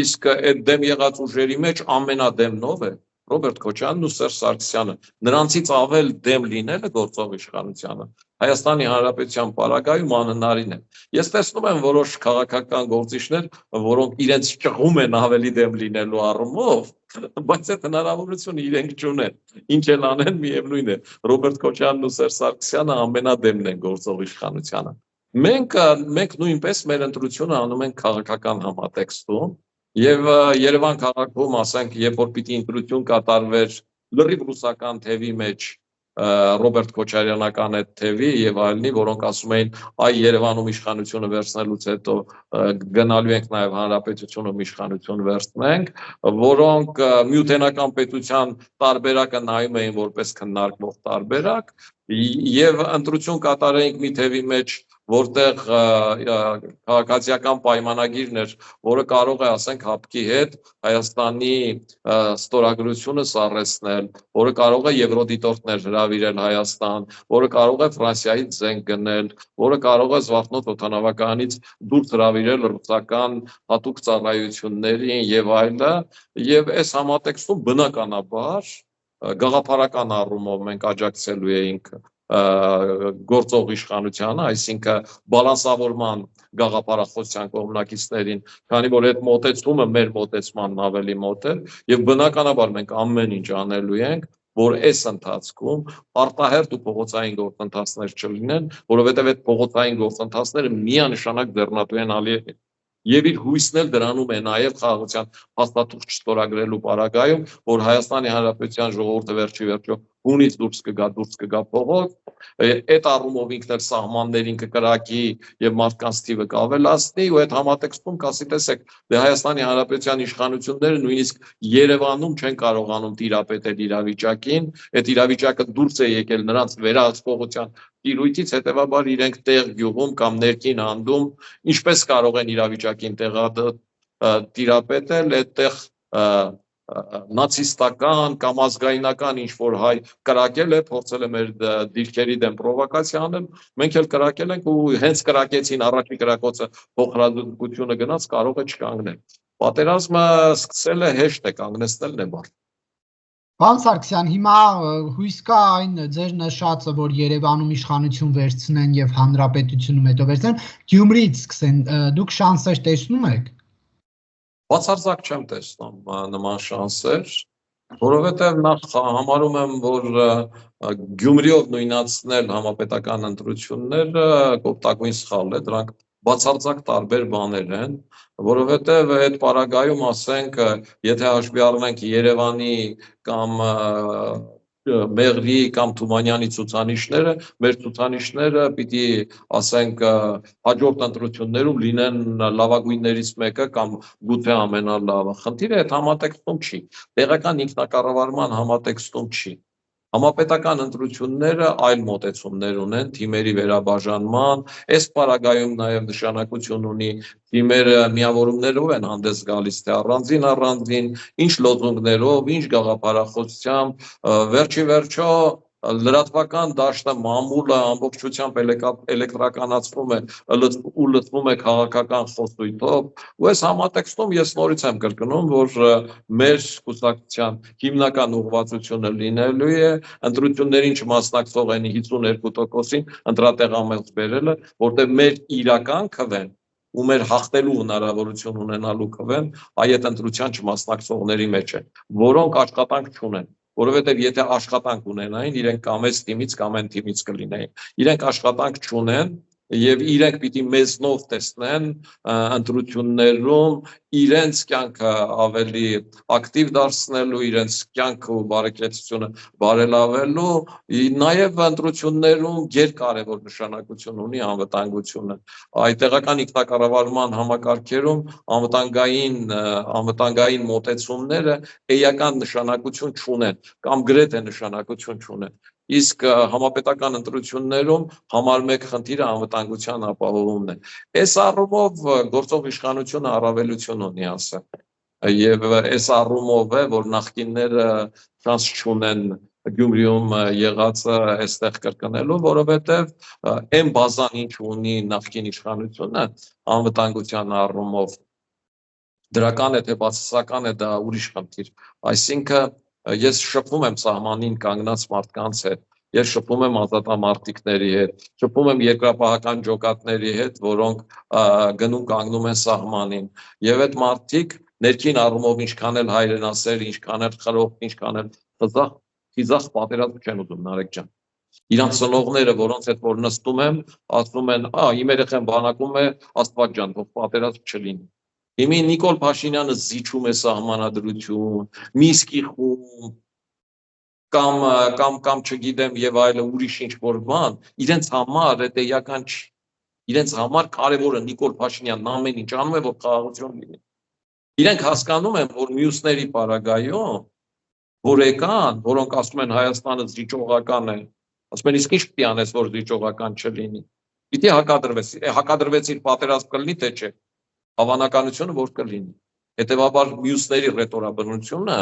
S2: իսկ այդ դեմ եղած ուժերի մեջ ամենադեմն ով է Ռոբերտ Քոչարյանն ու Սերժ Սարգսյանը, նրանցից ավել դեմ լինելը գործող իշխանությանը Հայաստանի Հանրապետության պարագայում անհնարին է։ Ես տեսնում եմ որոշ քաղաքական գործիչներ, որոնք իրենց ճղում են ավելի դեմ լինելու առումով, բայց այդ հնարավորությունը իրենք չունեն։ Ինչ են անեն, միևնույն է, Ռոբերտ Քոչարյանն ու Սերժ Սարգսյանը ամենադեմն են գործող իշխանությանը։ Մենք նույնպես մեր ընտրությունը անում ենք քաղաքական համատեքստում եւ Երևան քաղաքում, ասենք, երբ որ պիտի ընտրություն կատարվեր լրիվ ռուսական թևի մեջ Ռոբերտ Քոչարյանական այդ թևի եւ այլնի, որոնք ասում էին այ Երևանում իշխանությունը վերցնելուց հետո գնալու ենք նաեւ հանրապետությունում իշխանություն վերցնենք, որոնք միութենական պետության տարբերակը նայում էին որպես քննարկվող տարբերակ եւ ընտրություն կատարեինք մի թևի մեջ, որտեղ քաղաքացիական պայմանագիրն էր, որը կարող է, ասենք, հապկի հետ Հայաստանի ստորագրությունը սառեցնել, որը կարող է եվրոդիտորդներ հրավիրել Հայաստան, որը կարող է Ֆրանսիայից զենք գնել, որը կարող է Զվարթնոց օդանավակայանից դուրս հրավիրել ռուսական հատուկ ծառայություններին եւ այլը, եւ այս համատեքստում բնականաբար գաղափարական առումով մենք աջակցելու էինք գործող իշխանությանը, այսինքն բալանսավորման գաղափարախոսության կողմնակիցներին, քանի որ այդ մոտեցումը մեր մոտեցմանն ավելի մոտ է եւ բնականաբար մենք ամեն ինչ անելու ենք, որ այս ընթացքում արտահերթ ու փողոցային գործընթացներ չլինեն, որովհետեւ այդ փողոցային գործընթացները միանշանակ ձեռնատու են Ալիևին։ Եվ իր հույսն էլ դրանում է նաև խաղաղության հաստատող չստորագրելու պարագայում, որ Հայաստանի Հանրապետության ժողովուրդը վերջի հունից դուրս կգա փողոց, այդ առումով ինքն էլ սահմաններին կկրակի եւ մարդկանց թիվը կավելացնի ու այդ համատեքստում կասի, տեսեք, դե Հայաստանի Հանրապետության իշխանությունները նույնիսկ Երևանում չեն կարողանում տիրապետել իրավիճակին, այդ իրավիճակը դուրս է եկել նրանց վերահսկողության տիրույթից, հետեւաբար իրենք տեղ գյուղում կամ ներքին հանդում ինչպես կարող են իրավիճակին տիրապետել, այդտեղ նացիստական կամ ազգայնական ինչ-որ հայ կրակել է, փորձել է մեր դիրքերի դեմ պրովոկացիա անել, մենք էլ կրակել ենք ու հենց կրակեցին առաջի կրակոցը փոխհրաձգությունը գնաց, կարող է չկանգնել։ Պատերազմը սկսել է հեշտ է, կանգնեցնելն է բարդ։
S1: Պարոն Սարգսյան, հիմա հույս կա այն ձեր նշածը, որ Երևանում իշխանություն վերցնեն եւ հանրապետությունում հետո վերցնեն, Գյումրիից սկսեն, դուք շանսեր տեսնում եք։
S2: Բացարձակ չեմ տեսնում նման շանսեր, որովհետև նախ համարում եմ, որ Գյումրիով նույնացնել համապետական ընտրությունները կոպտագույն սխալ է, դրանք բացարձակ տարբեր բաներ են, որովհետև այդ պարագայում ասենք, եթե հաշվի առնենք Երևանի կամ Մեղրի կամ Թումանյանի ցուցանիշները, մեր ցուցանիշները պիտի ասենք հաջորդ ընտրություններում լինեն լավագույններից մեկը կամ գուցե ամենալավը։ Խնդիրը այդ համատեքստում չի, տեղական ինքնակառավարման համատեքստում չի։ Համապետական ընտրությունները այլ մոտեցումներ ունեն թիմերի վերաբաժանման, այս պարագայում նաև նշանակություն ունի թիմերը միավորումներով են հանդես գալիս, թե առանձին, ինչ լոզունգներով, ինչ գաղափարախոսությամբ, վերջի վերջո լրատվական դաշտը մամուլը ամբողջությամբ էլեկտրականացվում է ու լցվում է քաղաքական խոսույթով, ու այս համատեքստում ես նորից եմ կրկնում, որ մեր կուսակցության հիմնական ուղղվածությունը լինելու է ընտրություններին չմասնակցող այն 52%-ին ընտրատեղամերձ բերելը, որտեղ մեր իրական քվեն ու մեր հաղթելու հնարավորություն ունենալու քվեն այդ ընտրության չմասնակցողների մեջ է, որոնք աշխատանք չունեն, որովհետև եթե աշխատանք ունենային, իրենք կամ այս թիմից կամ այն թիմից կլինեին, իրենք աշխատանք չունեն եւ իրենք պիտի մեզնով տեսնեն ընտրություններում իրենց կյանքը ավելի ակտիվ դարձնելու, իրենց կյանքը ու բարեկեցությունը բարելավելու, նաեւ ընտրություններում գերկարևոր նշանակություն ունի անվտանգությունը։ Այդ տեղական ինքնակառավարման համակարգերում անվտանգային մոտեցումները էական նշանակություն չունեն կամ գրեթե նշանակություն չունեն։ Իսկ համապետական ընտրություններում համար մեկ խնդիրը անվտանգության ապահովումն է։ Այս առումով գործող իշխանությունը առավելություն ունի ասել։ Եվ այս առումով է, որ նախկինները շանս չունեն Գյումրիում եղածը այստեղ կրկնելու, որովհետև այն բազան ինչ ունի նախկին իշխանությունը անվտանգության առումով դրական է թե բացասական է, դա ուրիշ խնդիր։ Այսինքն ես շփվում եմ սահմանին կանգնած մարդկանց հետ, ես շփվում եմ ազատամարտիկների հետ, շփվում եմ երկրապահական ջոկատների հետ, որոնք գնում կանգնում են սահմանին, եւ այդ մարդիկ ներքին առումով ինչքան էլ հայրենասեր, ինչքան էլ խրող, ինչքան էլ խիզախ պատերազմ չեն ուզում, Նարեկ ջան։ Իրանց ծնողները, որոնց հետ որ նստում եմ, ասում են, իմ երեխան բանակում է, Աստված ջան, թող պատերազմ չլինի։ Հիմա Նիկոլ Փաշինյանը զիջում է սահմանադրություն, Մինսկի խումբ կամ չգիտեմ եւ այլը ուրիշ ինչ-որ բան, իրենց համար դա էական չի։ Իրենց համար կարևորը Նիկոլ Փաշինյանն ամեն ինչ անում է, որ խաղաղություն լինի։ Իրենք հասկանում են, որ մյուսների պարագայում, որ եկան, որոնք ասում են Հայաստանը զիջողական է, ասում են իսկ ինչ պիտի անես, որ զիջողական չլինի։ Պիտի հակադրվեցիր պատերազմ կլինի, թե չէ։ Հավանականությունը որ կլինի։ Հետևաբար մյուսների ռետորաբնությունը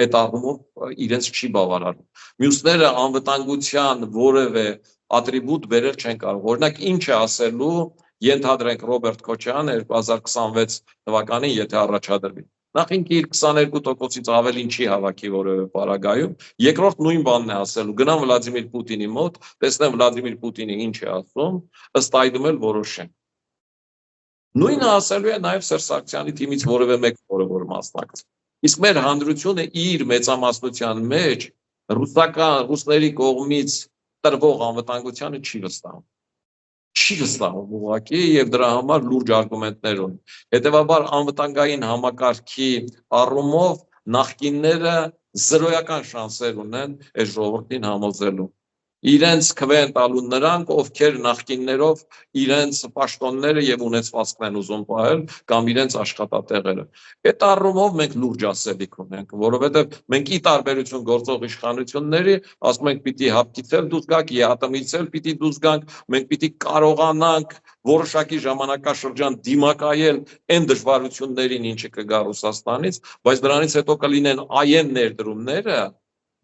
S2: այդ առումով իրենց չի բավարարում։ Մյուսները անվտանգության որևէ ատրիբուտ բերել չեն կարող։ Օրինակ ինչ է ասելու, ենթադրենք Ռոբերտ Քոչարյանը 2026 թվականին, եթե առաջադրվի։ Նախ ինքը իր 22%-ից ավելին չի հավաքի որևէ պարագայում, երկրորդ նույն բանն է ասելու, գնամ Վլադիմիր Պուտինի մոտ, տեսնեմ Վլադիմիր Պուտինը ինչ է ասում, ըստ այդմ էլ որոշեն։ Նույնը ասելու է նաև Սերժ Սարգսյանի թիմից որևէ մեկ, որ մասնակցի։ Իսկ մեր հանրությունը իր մեծամասնության մեջ ռուսների կողմից տրվող անվտանգությանը չի վստահում։ Չի վստահում ուղղակի եւ դրա համար լուրջ արգումենտներ ունի։ Հետևաբար անվտանգային համակարգի առումով նախկինները զրոյական շանսեր ունեն այս ժողովրդին համոզելու։ իրենց քվեն տալու նրանք, ովքեր նախկիններով իրենց պաշտոնները եւ ունեցվածքն են ուզում պահել կամ իրենց աշխատատեղերը։ Այդ առումով մենք լուրջ ասելիք ունենք, որովհետեւ մենք ի տարբերություն գործող իշխանությունների, ասում ենք պիտի հապկից էլ դուրս գաք, ԵԱՏՄ-ից էլ պիտի դուրս գանք, մենք պիտի կարողանանք որոշակի ժամանակաշրջան դիմակայել այն դժվարություններին, ինչը կգա Ռուսաստանից, բայց դրանից հետո կլինեն այն ներդրումները,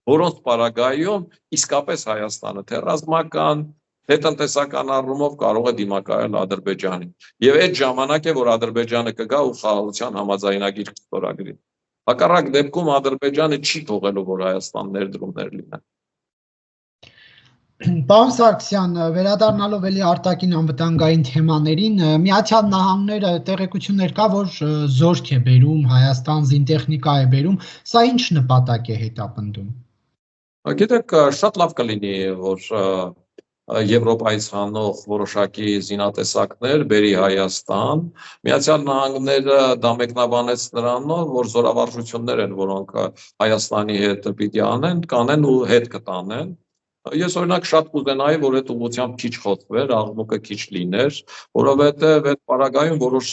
S2: որոնց պարագայում իսկապես Հայաստանը թե ռազմական, թե տնտեսական առումով կարող է դիմակայել Ադրբեջանին։ Եվ այդ ժամանակ է, որ Ադրբեջանը կգա ու խաղաղության համաձայնագիր կստորագրի։ Հակառակ դեպքում Ադրբեջանը չի թողելու, որ Հայաստան ներդրումներ լինեն։
S1: Պարոն Սարգսյան, վերադառնալով էլի արտաքին անվտանգային թեմաներին, Միացյալ Նահանգները տեղեկություններ կա, որ զորք է բերում Հայաստան, զինտեխնիկա է բերում, սա ինչ նպատակ է հետապնդում։
S2: Գիտեք, շատ լավ կլինի, որ Եվրոպայից հանող որոշակի զինատեսակներ բերի Հայաստան։ Միացյալ Նահանգները դա մեկնաբանեց նրանով, որ զորավարժություններ են, որոնք Հայաստանի հետ պիտի կանեն ու հետ կտանեն։ Ես օրինակ շատ կուզենայի, որ այդ ուղղությամբ քիչ խոսվեր, աղմուկը քիչ լիներ, որովհետև այդ պարագայում որոշ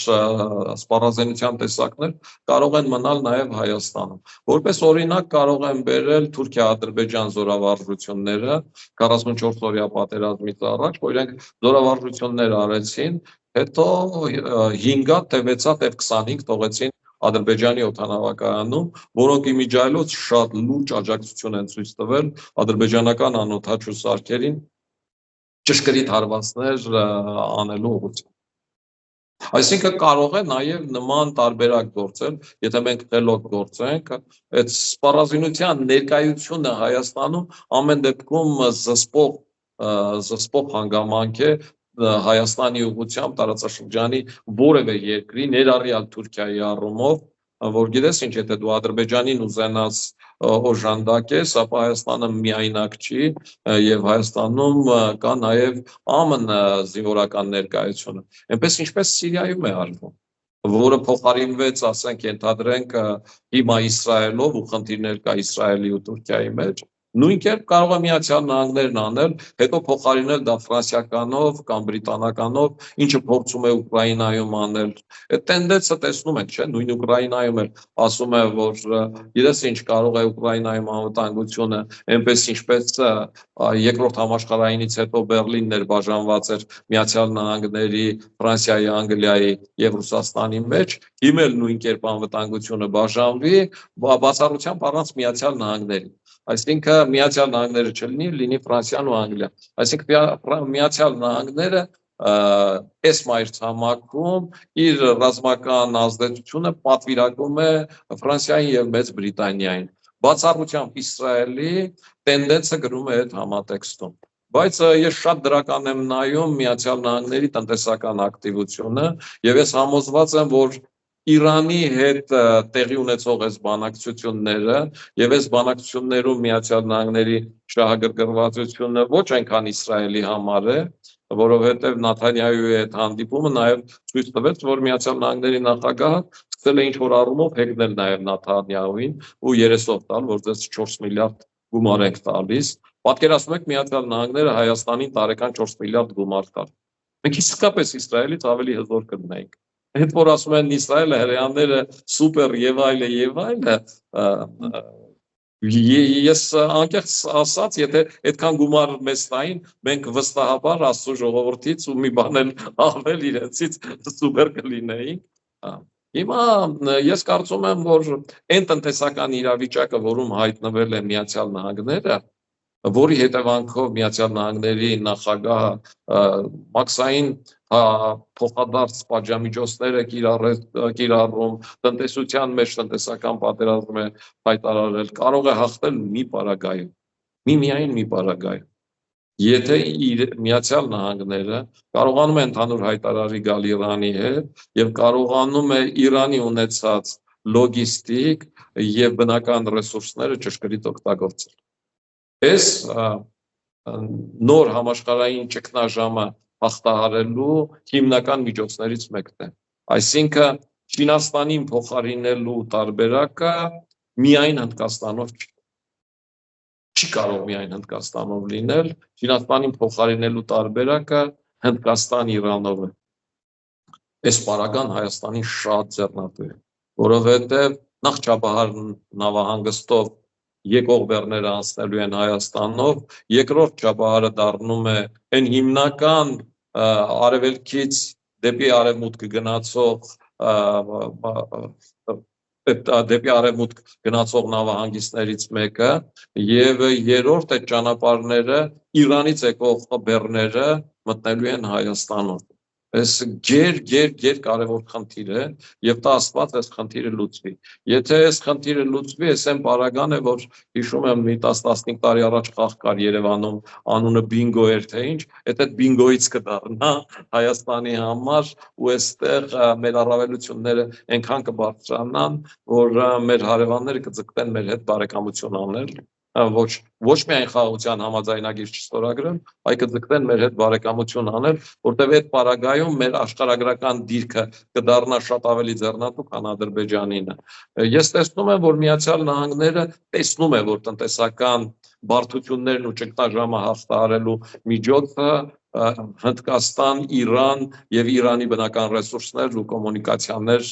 S2: սպառազինության տեսակներ կարող են մնալ նաև Հայաստանում։ Որպես օրինակ կարող են բերել Թուրքիա-Ադրբեջան զորավարժությունները 44-օրյա պատերազմից առաջ, որ իրենք զորավարժություններ արեցին, հետո 5-ա, թե 6-ա, թե 25 թողեցին Ադրբեջանի օդանավակայանում, որոնք իմիջիայլոց շատ լուրջ աջակցություն են ցույց տվել ադրբեջանական անօդաչու սարքերին ճշգրիտ հարվածներ անելու ուղղությամբ։ Այսինքն կարող է նաև նման տարբերակ գործել, եթե մենք խելոք գործենք, այդ սպառազինության ներկայությունը Հայաստանում ամեն դեպքում զսպող հանգամանք է Հայաստանի ուղղությամբ տարածաշրջանի որևէ երկրի, ներառյալ Թուրքիայի առումով, որ գիտես ինչ, եթե դու Ադրբեջանին ուզենաս օժանդակես, ապա Հայաստանը միայնակ չի եւ Հայաստանում կա նաեւ ԱՄՆ զինվորական ներկայությունը։ Այնպես ինչպես Սիրիայում է արվում, որը փոխարինվեց, ասենք, ենթադրենք հիմա Իսրայելով ու խնդիրներ կա Իսրայելի ու Թուրքիայի մեջ։ Նույն կերպ կարող է Միացյալ Նահանգներն անել, հետո փոխարինել դա ֆրանսիականով կամ բրիտանականով, ինչը փորձում է Ուկրաինայում անել։ Այդ տենդենսը տեսնում ենք, չէ՞, նույն Ուկրաինայում էլ ասում է, որ գիտես ինչ, կարող է Ուկրաինայում անվտանգությունը, այնպես ինչպես երկրորդ համաշխարհայինից հետո Բեռլինն էր բաժանված էր Միացյալ Նահանգների, Ֆրանսիայի, Անգլիայի եւ Ռուսաստանի մեջ, հիմա էլ նույն կերպ անվտանգությունը բաժանվի, բացառությամբ առանց Միացյալ Նահանգների։ Այսինքն Միացյալ Նահանգները չլինի, լինի Ֆրանսիան ու Անգլիան։ Այսինքն Միացյալ Նահանգները այս մայրցամաքում իր ռազմական ազդեցությունը պատվիրակում է Ֆրանսիային եւ Մեծ Բրիտանիային։ Բացառությամբ Իսրայելի տենդենսը գրում է այդ համատեքստում։ Բայց ես շատ դրական եմ նայում Միացյալ Նահանգների տնտեսական ակտիվությունը եւ ես համոզված եմ, որ Իրանի հետ տեղի ունեցող այս բանակցությունները եւ այս բանակցություններում Միացյալ Նահանգների շահագրգռվածությունը ոչ այնքան Իսրայելի համար է, որովհետեւ Նաթանյահուի հետ հանդիպումը նաեւ ցույց տվեց, որ Միացյալ Նահանգների նախագահը սկսել է ինչ-որ առումով հեգնել նաեւ Նաթանյահուին ու երեսով տալ, որ դες 4 միլիարդ գումար ենք տալիս։ Պատկերացնում եք Միացյալ Նահանգները Հայաստանին տարեկան 4 միլիարդ գումար տալ։ Մենք իսկապես Իսրայելից ավելի հզոր կլինենք։ Հետ որ ասում են Իսրայելը հրեաները սուպեր եւ այլը, ես անկեղծ ասած, եթե այդքան գումար մեզ տային, մենք վստահաբար Աստծո ժողովրդից ու մի բան էլ ավել իրենցից սուպեր կլինեինք։ Հիմա ես կարծում եմ, որ այն տնտեսական իրավիճակը, որում հայտնվել է Միացյալ Նահանգները, որի հետևանքով Միացյալ Նահանգների նախագահը մաքսային փոխադարձ պատժամիջոցներ է կիրառում, տնտեսության մեջ տնտեսական պատերազմ է հայտարարել, կարող է հաղթել մի պարագայում, միայն մի պարագայում։ Եթե Միացյալ Նահանգները կարողանում է ընդհանուր հայտարարի գալ Իրանի հետ եւ կարողանում է Իրանի ունեցած լոգիստիկ եւ բնական ռեսուրսները ճշգրիտ օգտագործել։ Այս նոր համաշխարհային ճգնաժամը հաղթահարելու հիմնական միջոցներից մեկն է։ Այսինքն Չինաստանին փոխարինելու տարբերակը միայն Հնդկաստանով չի։ չի կարող միայն Հնդկաստանով լինել, Չինաստանին փոխարինելու տարբերակը Հնդկաստան-Իրանով է։ Այս պարագան Հայաստանին շատ ձեռնատու է, որովհետև նախ Չաբահար նավահանգստով եկող բեռները անցնելու են Հայաստանով, երկրորդ Չաբահարը դառնում է այն հիմնական արևելքից դեպի արևմուտք գնացող նավահանգիստներից մեկը եւ երրորդ այդ ճանապարհները Իրանից եկող բեռները մտնելու են Հայաստանով։ Այս գեր կարևոր խնդիր է եւ տա Աստված այս խնդիրը լուծվի։ Եթե այս խնդիրը լուծվի, այս այն պարագան է, որ հիշում եմ մի 10-15 տարի առաջ խաղ կար Երևանում, անունը բինգո էր թե ինչ, այդ բինգոից կդառնա Հայաստանի համար ու այստեղ մեր առավելությունները այնքան կբարձրանան, որ մեր հարևանները կձգտեն մեր հետ բարեկամություն անել, ոչ միայն խաղաղության համաձայնագիր չստորագրեն, այլ կձգտեն մեր հետ բարեկամություն անել, որտեղ այդ պարագայում մեր աշխարհագրական դիրքը կդառնա շատ ավելի ձեռնատու, քան Ադրբեջանինը։ Ես տեսնում եմ, որ Միացյալ Նահանգները տեսնում է, որ տնտեսական բարդություններն ու ճգնաժամը հաղթահարելու միջոցը Հնդկաստան, Իրան եւ Իրանի բնական ռեսուրսներ ու կոմունիկացիաներ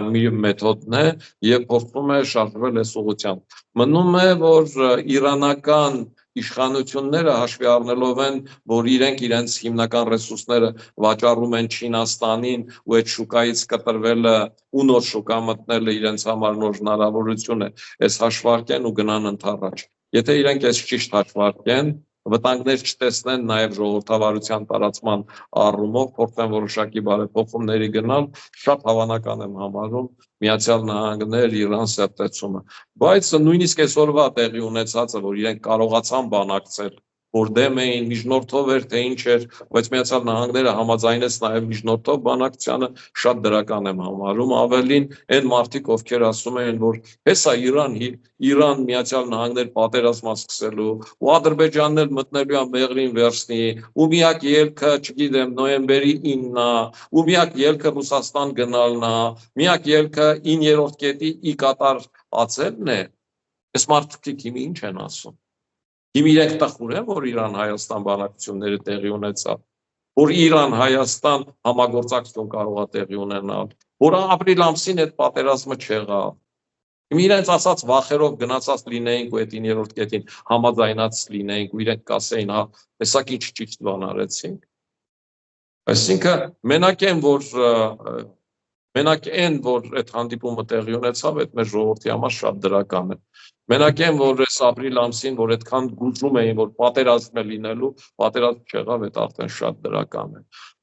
S2: մի մեթոդն է եւ փորձում է շարժվել այս ուղղությամբ։ Մնում է, որ իրանական իշխանությունները հաշվի առնելով են, որ իրենք իրենց հիմնական ռեսուրսները վաճառում են Չինաստանին ու այդ շուկայից կտրվելը ու նոր շուկա մտնելը իրենց համար նոր հնարավորություն է, այս հաշվարկեն ու գնան ընդառաջ։ Եթե իրենք այս ճիշտ հաշվարկեն, վտանգներ չտեսնեն նաև ժողովրդավարության տարածման առումով, փորձեն որոշակի բարեփոխումների գնալ, շատ հավանական եմ համարում Միացյալ Նահանգներ Իրան սերտեցումը։ Բայց նույնիսկ այսօրվա տեղի ունեցածը, որ իրենք կարողացան բանակցել, որ դեմ էին, միջնորդով էր, թե ինչ էր, բայց Միացյալ Նահանգները համաձայնեց նաև միջնորդով բանակցությանը, շատ դրական եմ համարում, ավելին այն մարդիկ, ովքեր ասում էին, որ հեսա Իրան Միացյալ Նահանգներ պատերազմը սկսելու, ու Ադրբեջանն էլ մտնելու է մեղրին վերցնի, ու միակ ելքը, չգիտեմ, նոյեմբերի 9-ն է, ու միակ ելքը Ռուսաստան գնալն է, միակ ելքը 9-րդ կետի ի կատար ացելն է, այս մարդիկ հիմա ինչ են ասում։ Հիմա իրենք տխուր են, որ Իրան-Հայաստան բանակցությունները տեղի ունեցավ, որ Իրան-Հայաստան համագործակցություն կարող է տեղի ունենալ, որ ապրիլ ամսին այդ պատերազմը չեղավ։ Հիմա իրենց ասած վախերով գնացած լինեինք ու այդ 9-րդ կետին համաձայնած լինեինք ու իրենք կասեին, հա, հեսա ինչ ճիշտ բան արեցինք։ Այսինքն մենակ այն, որ այդ հանդիպումը տեղի ունեցավ, այդ մեր ժողովրդի համար շատ դրական է։ Մենակ այն, որ այս ապրիլ ամսին, որ այդքան գուժում էին, որ պատերազմ է լինելու, պատերազմ չեղավ, այդ արդեն շատ դրական է։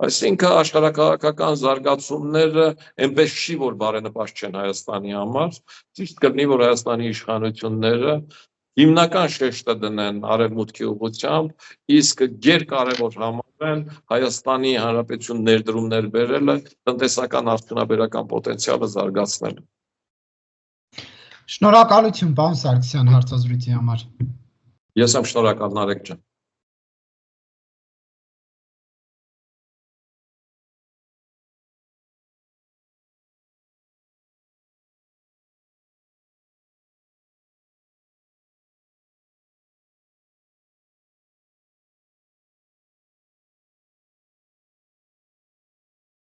S2: Այսինքն աշխարհակաղակական զարգացումները այնպես չի, որ բարենպաստ չեն Հայաստանի համար, ճիշտ կլինի, որ Հայաստանի իշխանությունները հիմնական շեշտը դնեն արևմուտքի ուղղությամբ, իսկ գերկարևոր համարեն Հայաստանի Հանրապետություն ներդրումներ բերելը, տնտեսական արդյունաբերական պոտենցիալը զարգացնելը։
S1: Շնորհակալություն, պարոն Սարգսյան, հարցազրույցի համար։
S2: Ես եմ շնորհակալ, Նարեկ ջան։